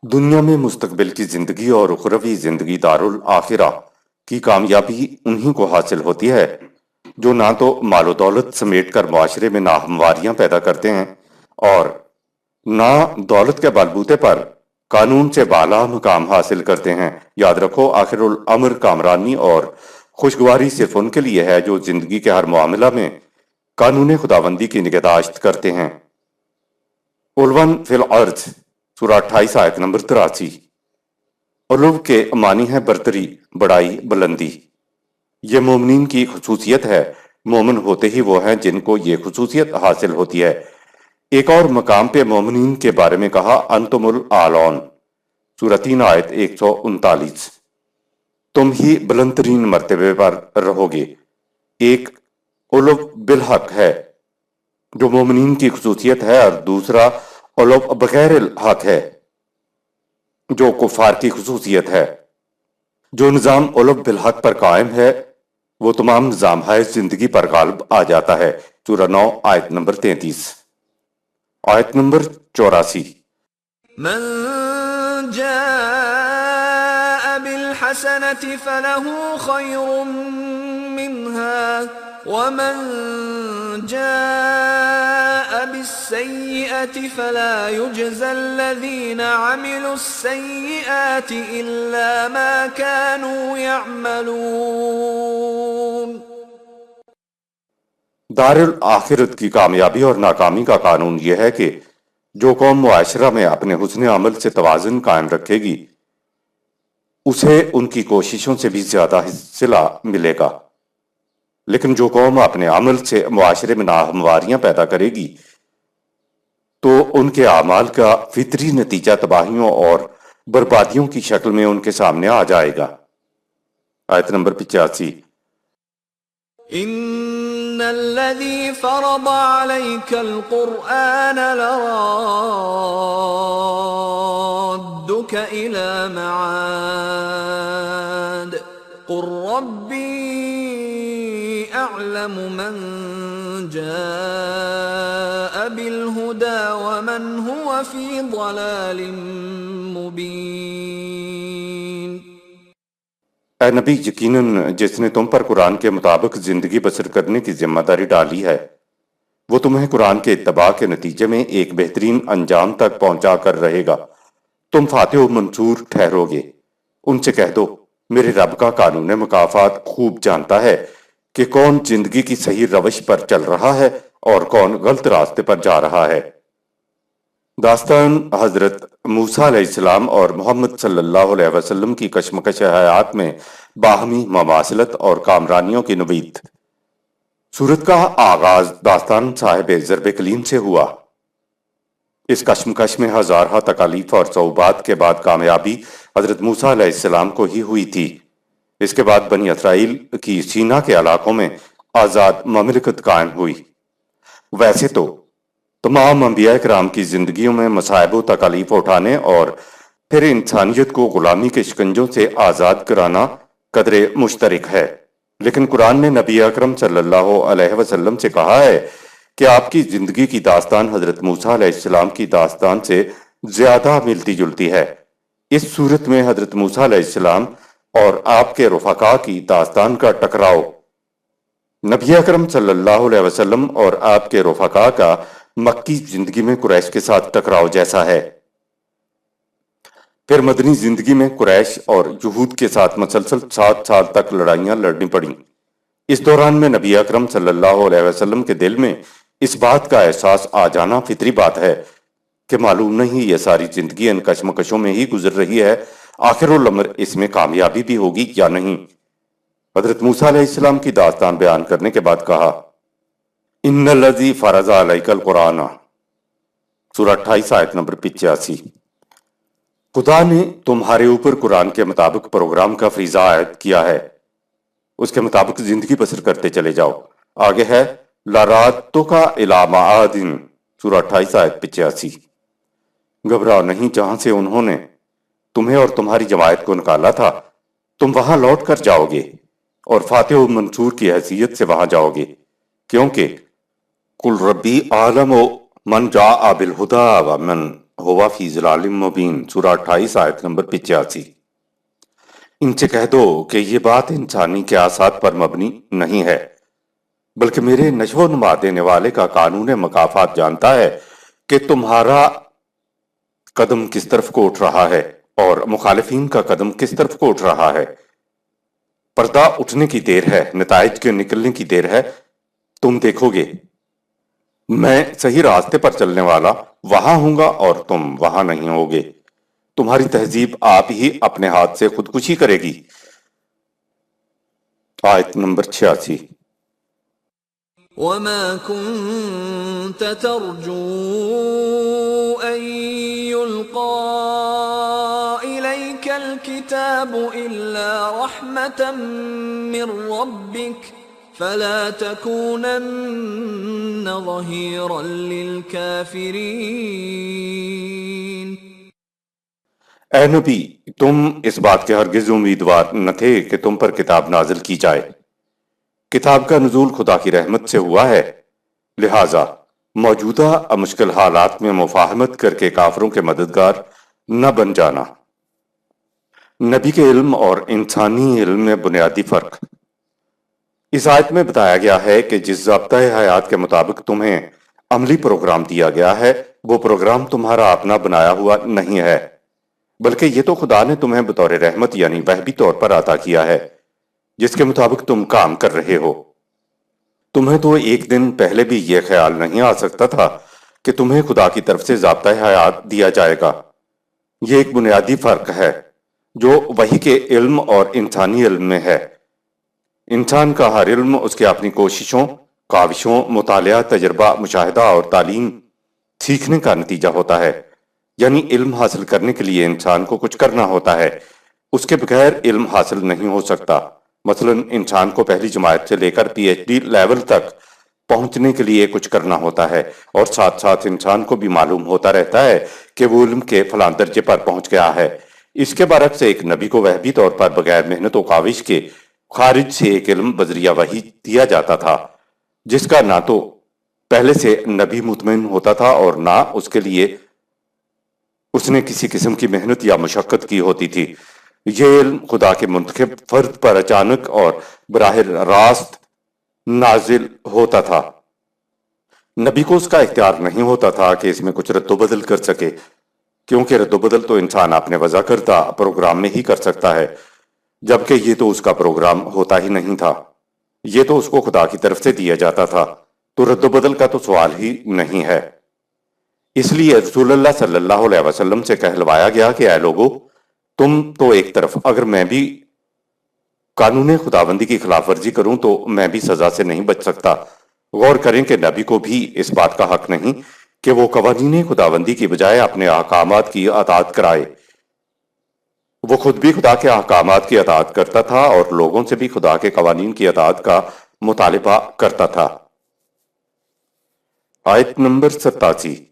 A: دنیا میں مستقبل کی زندگی اور اخروی زندگی دارالآخرہ کی کامیابی انہی کو حاصل ہوتی ہے جو نہ تو مال و دولت سمیٹ کر معاشرے میں ناہمواریاں پیدا کرتے ہیں اور نہ دولت کے بلبوتے پر قانون سے بالا مقام حاصل کرتے ہیں۔ یاد رکھو آخر الامر کامرانی اور خوشگواری صرف ان کے لیے ہے جو زندگی کے ہر معاملہ میں قانون خداوندی کی نگہداشت کرتے ہیں۔ علون فی الارض سورہ 28 آیت نمبر 83۔ علو کے معنی ہے برتری، بڑائی، بلندی۔ یہ مومنین کی خصوصیت ہے، مومن ہوتے ہی وہ ہیں جن کو یہ خصوصیت حاصل ہوتی ہے۔ ایک اور مقام پہ مومنین کے بارے میں کہا انتم الاعلون سورہ 3 آیت 139۔ تم ہی بلند ترین مرتبے پر رہو گے۔ ایک علو بالحق ہے جو مومنین کی خصوصیت ہے اور دوسرا علو بغیر الحق ہے جو کفار کی خصوصیت ہے۔ جو نظام علو بالحق پر قائم ہے وہ تمام نظام ہے زندگی پر غالب آ جاتا ہے۔ سورہ 9 آیت نمبر 33۔ آیت نمبر 84۔
B: من جاء بالحسنة فله خير منها ومن جاء بالسيئة فلا يجزى الذين عملوا السيئات إلا ما كانوا يعملون۔
A: دار الآخرت کی کامیابی اور ناکامی کا قانون یہ ہے کہ جو قوم معاشرہ میں اپنے حسن عمل سے توازن قائم رکھے گی اسے ان کی کوششوں سے بھی زیادہ صلہ ملے گا، لیکن جو قوم اپنے عمل سے معاشرے میں ناہمواریاں پیدا کرے گی تو ان کے اعمال کا فطری نتیجہ تباہیوں اور بربادیوں کی شکل میں ان کے سامنے آ جائے گا۔ آیت نمبر 85۔
B: ان الذي فرض عليك القرآن لرادك الى معاد قل ربي اعلم من جاء بالهدى ومن هو في ضلال مبين۔
A: اے نبی، یقیناً جس نے تم پر قرآن کے مطابق زندگی بسر کرنے کی ذمہ داری ڈالی ہے وہ تمہیں قرآن کے اتباع کے نتیجے میں ایک بہترین انجام تک پہنچا کر رہے گا۔ تم فاتح و منصور ٹھہرو گے۔ ان سے کہہ دو میرے رب کا قانون مکافات خوب جانتا ہے کہ کون زندگی کی صحیح روش پر چل رہا ہے اور کون غلط راستے پر جا رہا ہے۔ داستان حضرت موسیٰ علیہ السلام اور محمد صلی اللہ علیہ وسلم کی کشمکش حیات میں باہمی مماثلت اور کامرانیوں کی نوید۔ سورت کا آغاز داستان صاحب ضرب کلیم سے ہوا۔ اس کشمکش میں ہزارہ تکالیف اور صعوبات کے بعد کامیابی حضرت موسیٰ علیہ السلام کو ہی ہوئی تھی۔ اس کے بعد بنی اسرائیل کی سینا کے علاقوں میں آزاد مملکت قائم ہوئی۔ ویسے تو تمام انبیاء کرام کی زندگیوں میں مصائب و تکالیف اٹھانے اور پھر انسانیت کو غلامی کے شکنجوں سے آزاد کرانا قدر مشترک ہے، لیکن قرآن نے نبی اکرم صلی اللہ علیہ وسلم سے کہا ہے کہ آپ کی زندگی کی داستان حضرت موسیٰ علیہ السلام کی داستان سے زیادہ ملتی جلتی ہے۔ اس صورت میں حضرت موسیٰ علیہ السلام اور آپ کے رفقا کی داستان کا ٹکراؤ نبی اکرم صلی اللہ علیہ وسلم اور آپ کے رفقا کا مکی زندگی میں قریش کے ساتھ ٹکراؤ جیسا ہے۔ پھر مدنی زندگی میں قریش اور یہود کے ساتھ مسلسل 7 سال تک لڑائیاں لڑنی پڑیں۔ اس دوران میں نبی اکرم صلی اللہ علیہ وسلم کے دل میں اس بات کا احساس آ جانا فطری بات ہے کہ معلوم نہیں یہ ساری زندگی ان کشمکشوں میں ہی گزر رہی ہے، آخر الامر اس میں کامیابی بھی ہوگی یا نہیں۔ حضرت موسیٰ علیہ السلام کی داستان بیان کرنے کے بعد کہا ان الذی فرض علیک القرآن سورہ 28 آیت نمبر 85۔ خدا نے تمہارے اوپر قرآن کے مطابق پروگرام کا فریضہ عائد کیا ہے، اس کے مطابق زندگی بسر کرتے چلے جاؤ۔ آگے ہے لَرَادُّکَ إِلَىٰ مَعَادٍ، سورہ 28 آیت 85۔ گھبراؤ نہیں، جہاں سے انہوں نے تمہیں اور تمہاری جماعت کو نکالا تھا تم وہاں لوٹ کر جاؤ گے، اور فاتح و منصور کی حیثیت سے وہاں جاؤ گے، کیونکہ قُلْ رَبِّی أَعْلَمُ مَنْ جَاءَ بِالْهُدَىٰ وَمَنْ هُوَ فِي ضَلَالٍ مُّبِینٍ، سورہ 28 آیت نمبر 85۔ ان سے کہہ دو کہ یہ بات انسانی قیاسات پر مبنی نہیں ہے، بلکہ میرے نشو و نما دینے والے کا قانون مکافات جانتا ہے کہ تمہارا قدم کس طرف کو اٹھ رہا ہے اور مخالفین کا قدم کس طرف کو اٹھ رہا ہے۔ پردہ اٹھنے کی دیر ہے، نتائج کے نکلنے کی دیر ہے، تم دیکھو گے میں صحیح راستے پر چلنے والا وہاں ہوں گا اور تم وہاں نہیں ہوگے، تمہاری تہذیب آپ ہی اپنے ہاتھ سے خودکشی کرے گی۔ آیت نمبر 86۔
B: وما كنت ترجو أن يلقى إليك الكتاب إلا رحمة من ربك فلا تكونن ظهيرا للكافرين۔
A: اے نبی، تم اس بات کے ہرگز امیدوار نہ تھے کہ تم پر کتاب نازل کی جائے۔ کتاب کا نزول خدا کی رحمت سے ہوا ہے، لہٰذا موجودہ مشکل حالات میں مفاہمت کر کے کافروں کے مددگار نہ بن جانا۔ نبی کے علم اور انسانی علم میں بنیادی فرق۔ اس آیت میں بتایا گیا ہے کہ جس ضابطۂ حیات کے مطابق تمہیں عملی پروگرام دیا گیا ہے، وہ پروگرام تمہارا اپنا بنایا ہوا نہیں ہے، بلکہ یہ تو خدا نے تمہیں بطور رحمت یعنی وہبی طور پر عطا کیا ہے، جس کے مطابق تم کام کر رہے ہو۔ تمہیں تو ایک دن پہلے بھی یہ خیال نہیں آ سکتا تھا کہ تمہیں خدا کی طرف سے ضابطۂ حیات دیا جائے گا۔ یہ ایک بنیادی فرق ہے جو وحی کے علم اور انسانی علم میں ہے۔ انسان کا ہر علم اس کے اپنی کوششوں، کاوشوں، مطالعہ، تجربہ، مشاہدہ اور تعلیم سیکھنے کا نتیجہ ہوتا ہے، یعنی علم حاصل کرنے کے لیے انسان کو کچھ کرنا ہوتا ہے، اس کے بغیر علم حاصل نہیں ہو سکتا۔ مثلا انسان کو پہلی جماعت سے لے کر پی ایچ ڈی لیول تک پہنچنے کے لیے کچھ کرنا ہوتا ہے، اور ساتھ ساتھ انسان کو بھی معلوم ہوتا رہتا ہے کہ وہ علم کے فلاں درجے پر پہنچ گیا ہے۔ اس کے برعکس ایک نبی کو وحبی طور پر بغیر محنت و کاوش کے خارج سے ایک علم بذریعہ وحی دیا جاتا تھا، جس کا نہ تو پہلے سے نبی مطمئن ہوتا تھا اور نہ اس کے لیے اس نے کسی قسم کی محنت یا مشقت کی ہوتی تھی۔ یہ علم خدا کے منتخب فرد پر اچانک اور براہ راست نازل ہوتا تھا۔ نبی کو اس کا اختیار نہیں ہوتا تھا کہ اس میں کچھ رد و بدل کر سکے، کیونکہ رد و بدل تو انسان اپنے وضع کردہ پروگرام میں ہی کر سکتا ہے، جبکہ یہ تو اس کا پروگرام ہوتا ہی نہیں تھا، یہ تو اس کو خدا کی طرف سے دیا جاتا تھا، تو رد و بدل کا تو سوال ہی نہیں ہے۔ اس لیے رسول اللہ صلی اللہ علیہ وسلم سے کہلوایا گیا کہ اے لوگو، تم تو ایک طرف اگر میں بھی قانون خداوندی کی خلاف ورزی کروں تو میں بھی سزا سے نہیں بچ سکتا۔ غور کریں کہ نبی کو بھی اس بات کا حق نہیں کہ وہ قوانین خداوندی کی بجائے اپنے احکامات کی اطاعت کرائے۔ وہ خود بھی خدا کے احکامات کی اطاعت کرتا تھا اور لوگوں سے بھی خدا کے قوانین کی اطاعت کا مطالبہ کرتا تھا۔ آیت نمبر 87۔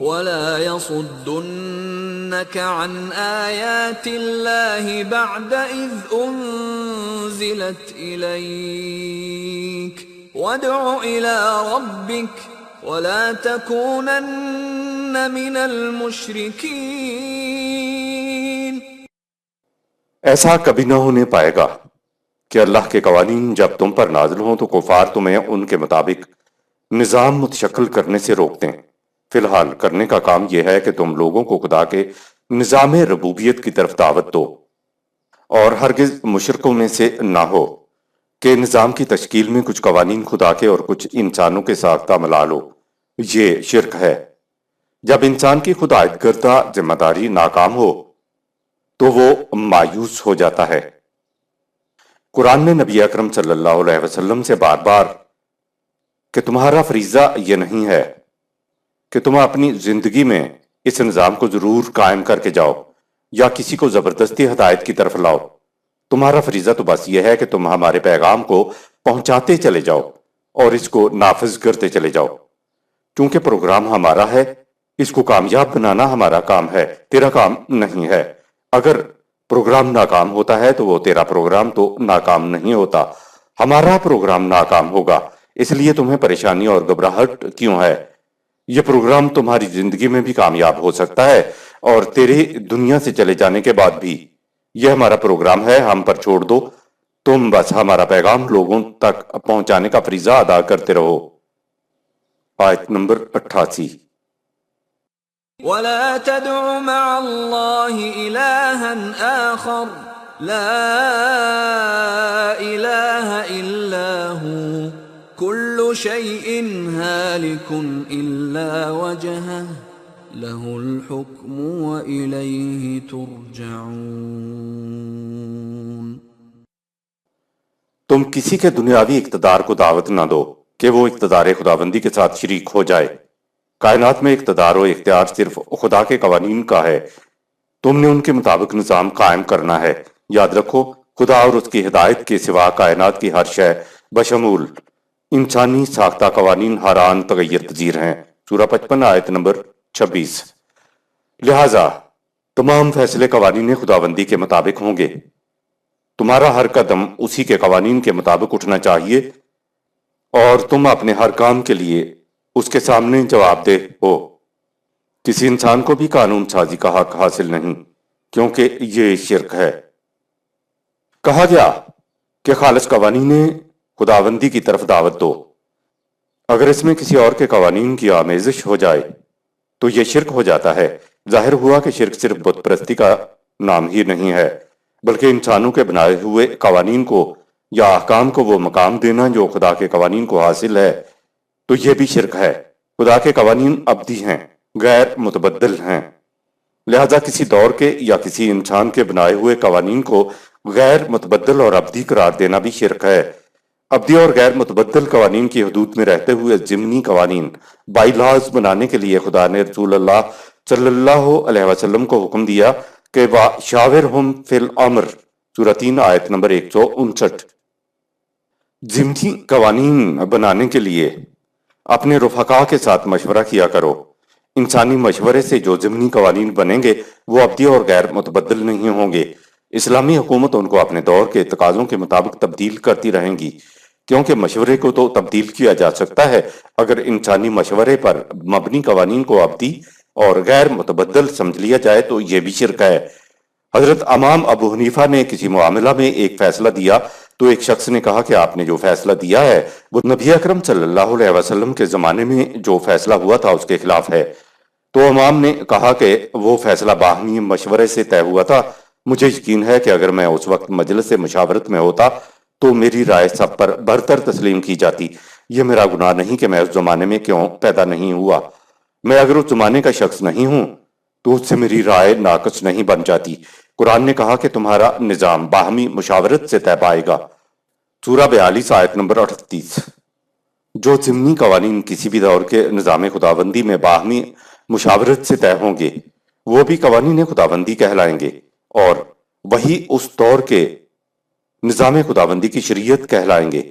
B: وَلَا يَصُدُّنَّكَ عَنْ آيَاتِ اللَّهِ بَعْدَ إِذْ أُنزِلَتْ إِلَيْكَ وَادْعُ إِلَى رَبِّكَ وَلَا تَكُونَنَّ مِنَ الْمُشْرِكِينَ۔
A: ایسا کبھی نہ ہونے پائے گا کہ اللہ کے قوانین جب تم پر نازل ہوں تو کفار تمہیں ان کے مطابق نظام متشکل کرنے سے روک دیں۔ فی الحال کرنے کا کام یہ ہے کہ تم لوگوں کو خدا کے نظام ربوبیت کی طرف دعوت دو، اور ہرگز مشرکوں میں سے نہ ہو کہ نظام کی تشکیل میں کچھ قوانین خدا کے اور کچھ انسانوں کے ساختہ ملا لو۔ یہ شرک ہے۔ جب انسان کی خود عائد کردہ ذمہ داری ناکام ہو تو وہ مایوس ہو جاتا ہے۔ قرآن نے نبی اکرم صلی اللہ علیہ وسلم سے بار بار کہ تمہارا فریضہ یہ نہیں ہے کہ تم اپنی زندگی میں اس نظام کو ضرور قائم کر کے جاؤ یا کسی کو زبردستی ہدایت کی طرف لاؤ۔ تمہارا فریضہ تو بس یہ ہے کہ تم ہمارے پیغام کو پہنچاتے چلے جاؤ اور اس کو نافذ کرتے چلے جاؤ۔ کیونکہ پروگرام ہمارا ہے، اس کو کامیاب بنانا ہمارا کام ہے، تیرا کام نہیں ہے۔ اگر پروگرام ناکام ہوتا ہے تو وہ تیرا پروگرام تو ناکام نہیں ہوتا، ہمارا پروگرام ناکام ہوگا۔ اس لیے تمہیں پریشانی اور گھبراہٹ کیوں ہے؟ یہ پروگرام تمہاری زندگی میں بھی کامیاب ہو سکتا ہے اور تیرے دنیا سے چلے جانے کے بعد بھی۔ یہ ہمارا پروگرام ہے، ہم پر چھوڑ دو، تم بس ہمارا پیغام لوگوں تک پہنچانے کا فریضہ ادا کرتے رہو۔ آیت نمبر 88۔
B: ولا تدع مع الله إلها آخر لا إله إلا هو كل شيء هالك إلا وجهه له الحكم وإليه ترجعون۔
A: تم کسی کے دنیاوی اقتدار کو دعوت نہ دو کہ وہ اقتدار خداوندی کے ساتھ شریک ہو جائے۔ کائنات میں اقتدار و اختیار صرف خدا کے قوانین کا ہے، تم نے ان کے مطابق نظام قائم کرنا ہے۔ یاد رکھو، خدا اور اس کی ہدایت کے سوا کائنات کی ہر شے بشمول انسانی ساختہ قوانین حیران تغیر پذیر ہیں۔ سورہ 55 آیت نمبر 26۔ لہٰذا تمام فیصلے قوانین خداوندی کے مطابق ہوں گے، تمہارا ہر قدم اسی کے قوانین کے مطابق اٹھنا چاہیے اور تم اپنے ہر کام کے لیے اس کے سامنے جواب دہ ہو۔ کسی انسان کو بھی قانون سازی کا حق حاصل نہیں، کیونکہ یہ شرک ہے۔ کہا گیا کہ خالص قوانین خداوندی کی طرف دعوت دو۔ اگر اس میں کسی اور کے قوانین کی آمیزش ہو جائے تو یہ شرک ہو جاتا ہے۔ ظاہر ہوا کہ شرک صرف بت پرستی کا نام ہی نہیں ہے، بلکہ انسانوں کے بنائے ہوئے قوانین کو یا احکام کو وہ مقام دینا جو خدا کے قوانین کو حاصل ہے، تو یہ بھی شرک ہے۔ خدا کے قوانین ابدی ہیں، غیر متبدل ہیں، لہذا کسی دور کے یا کسی انسان کے بنائے ہوئے قوانین کو غیر متبدل اور ابدی قرار دینا بھی شرک ہے۔ ابدی اور غیر متبدل قوانین کی حدود میں رہتے ہوئے ضمنی قوانین بائی لاز بنانے کے لیے خدا نے رسول اللہ صلی اللہ علیہ وسلم کو حکم دیا کہ وَشَاوِرْهُمْ فِي الْأَمْرِ سورہ 3 آیت نمبر 159۔ ضمنی قوانین بنانے کے لیے اپنے رفقا کے ساتھ مشورہ کیا کرو۔ انسانی مشورے سے جو ضمنی قوانین بنیں گے وہ ابدی اور غیر متبدل نہیں ہوں گے۔ اسلامی حکومت ان کو اپنے دور کے تقاضوں کے مطابق تبدیل کرتی رہیں گی، کیونکہ مشورے کو تو تبدیل کیا جا سکتا ہے، اگر انسانی مشورے پر مبنی قوانین کو ابدی اور غیر متبدل سمجھ لیا جائے تو یہ بھی شرک ہے۔ حضرت امام ابو حنیفہ نے کسی معاملہ میں ایک فیصلہ دیا تو ایک شخص نے کہا کہ آپ نے جو فیصلہ دیا ہے وہ نبی اکرم صلی اللہ علیہ وسلم کے زمانے میں جو فیصلہ ہوا تھا اس کے خلاف ہے۔ تو امام نے کہا کہ وہ فیصلہ باہمی مشورے سے طے ہوا تھا، مجھے یقین ہے کہ اگر میں اس وقت مجلس مشاورت میں ہوتا تو میری رائے سب پر برتر تسلیم کی جاتی۔ یہ میرا گناہ نہیں کہ میں اس زمانے میں کیوں پیدا نہیں ہوا، میں اگر اس زمانے کا شخص نہیں ہوں تو اس سے میری رائے ناقص نہیں بن جاتی۔ قرآن نے کہا کہ تمہارا نظام باہمی مشاورت سے طے پائے گا، سورہ 42 آیت نمبر 38۔ جو ضمنی قوانین کسی بھی دور کے نظام خداوندی میں باہمی مشاورت سے طے ہوں گے وہ بھی قوانین خداوندی کہلائیں گے، اور وہی اس دور کے نظام خداوندی کی شریعت کہلائیں گے۔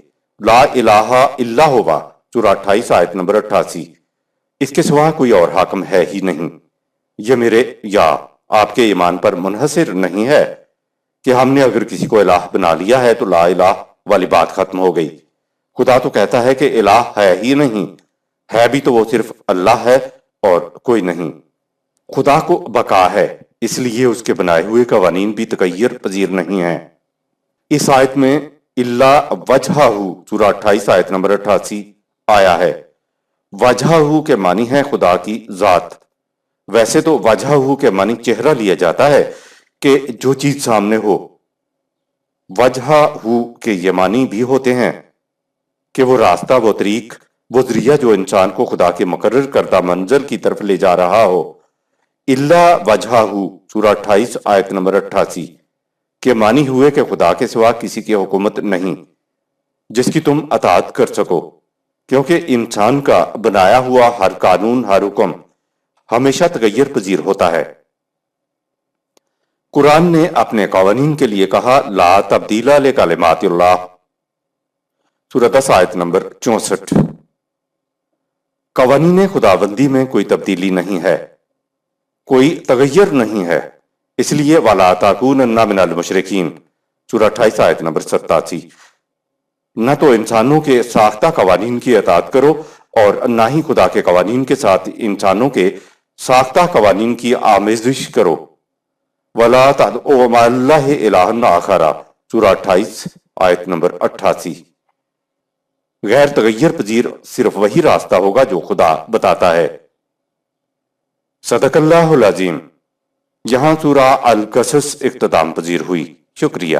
A: لا الہ الا ہوا سورہ 28 آیت نمبر 88۔ اس کے سوا کوئی اور حاکم ہے ہی نہیں۔ یہ میرے یا آپ کے ایمان پر منحصر نہیں ہے کہ ہم نے اگر کسی کو الہ بنا لیا ہے تو لا الہ والی بات ختم ہو گئی۔ خدا تو کہتا ہے کہ الہ ہے ہی نہیں، ہے بھی تو وہ صرف اللہ ہے اور کوئی نہیں۔ خدا کو بقا ہے، اس لیے اس کے بنائے ہوئے قوانین بھی تغیر پذیر نہیں ہیں۔ اس آیت میں الا وجہہ سورہ 28 آیت نمبر 88 آیا ہے۔ وجہہ کے معنی ہے خدا کی ذات۔ ویسے تو وجہہ کے معنی چہرہ لیا جاتا ہے کہ جو چیز سامنے ہو۔ وجہہ کے یہ معنی بھی ہوتے ہیں کہ وہ راستہ، وہ طریق، وہ ذریعہ جو انسان کو خدا کے مقرر کردہ منزل کی طرف لے جا رہا ہو۔ الا وجہہ سورہ 28 آیت نمبر 88 کے معنی ہوئے کہ خدا کے سوا کسی کی حکومت نہیں جس کی تم اطاعت کر سکو، کیونکہ انسان کا بنایا ہوا ہر قانون، ہر حکم، ہمیشہ تغیر پذیر ہوتا ہے۔ قرآن نے اپنے قوانین کے لیے کہا لا تبدیل لکلمات اللہ، سورہ 10 آیت نمبر 64۔ قوانین خداوندی میں کوئی تبدیلی نہیں ہے، کوئی تغیر نہیں ہے، اس لیے وَلَا تَكُونَنَّ مِنَ الْمُشْرِكِينَ، سورہ 28 آیت نمبر 87۔ نہ تو انسانوں کے ساختہ قوانین کی اطاعت کرو اور نہ ہی خدا کے قوانین کے ساتھ انسانوں کے ساختہ قوانین کی آمیزش کرو۔ وَلَا تَدْعُوا مَعَ اللَّهِ إِلَٰهًا آخَرَ، سورہ 28 آیت نمبر 88۔ غیر تغیر پذیر صرف وہی راستہ ہوگا جو خدا بتاتا ہے۔ صدق اللہ العظیم۔ یہاں سورہ القصص اختتام پذیر ہوئی۔ شکریہ۔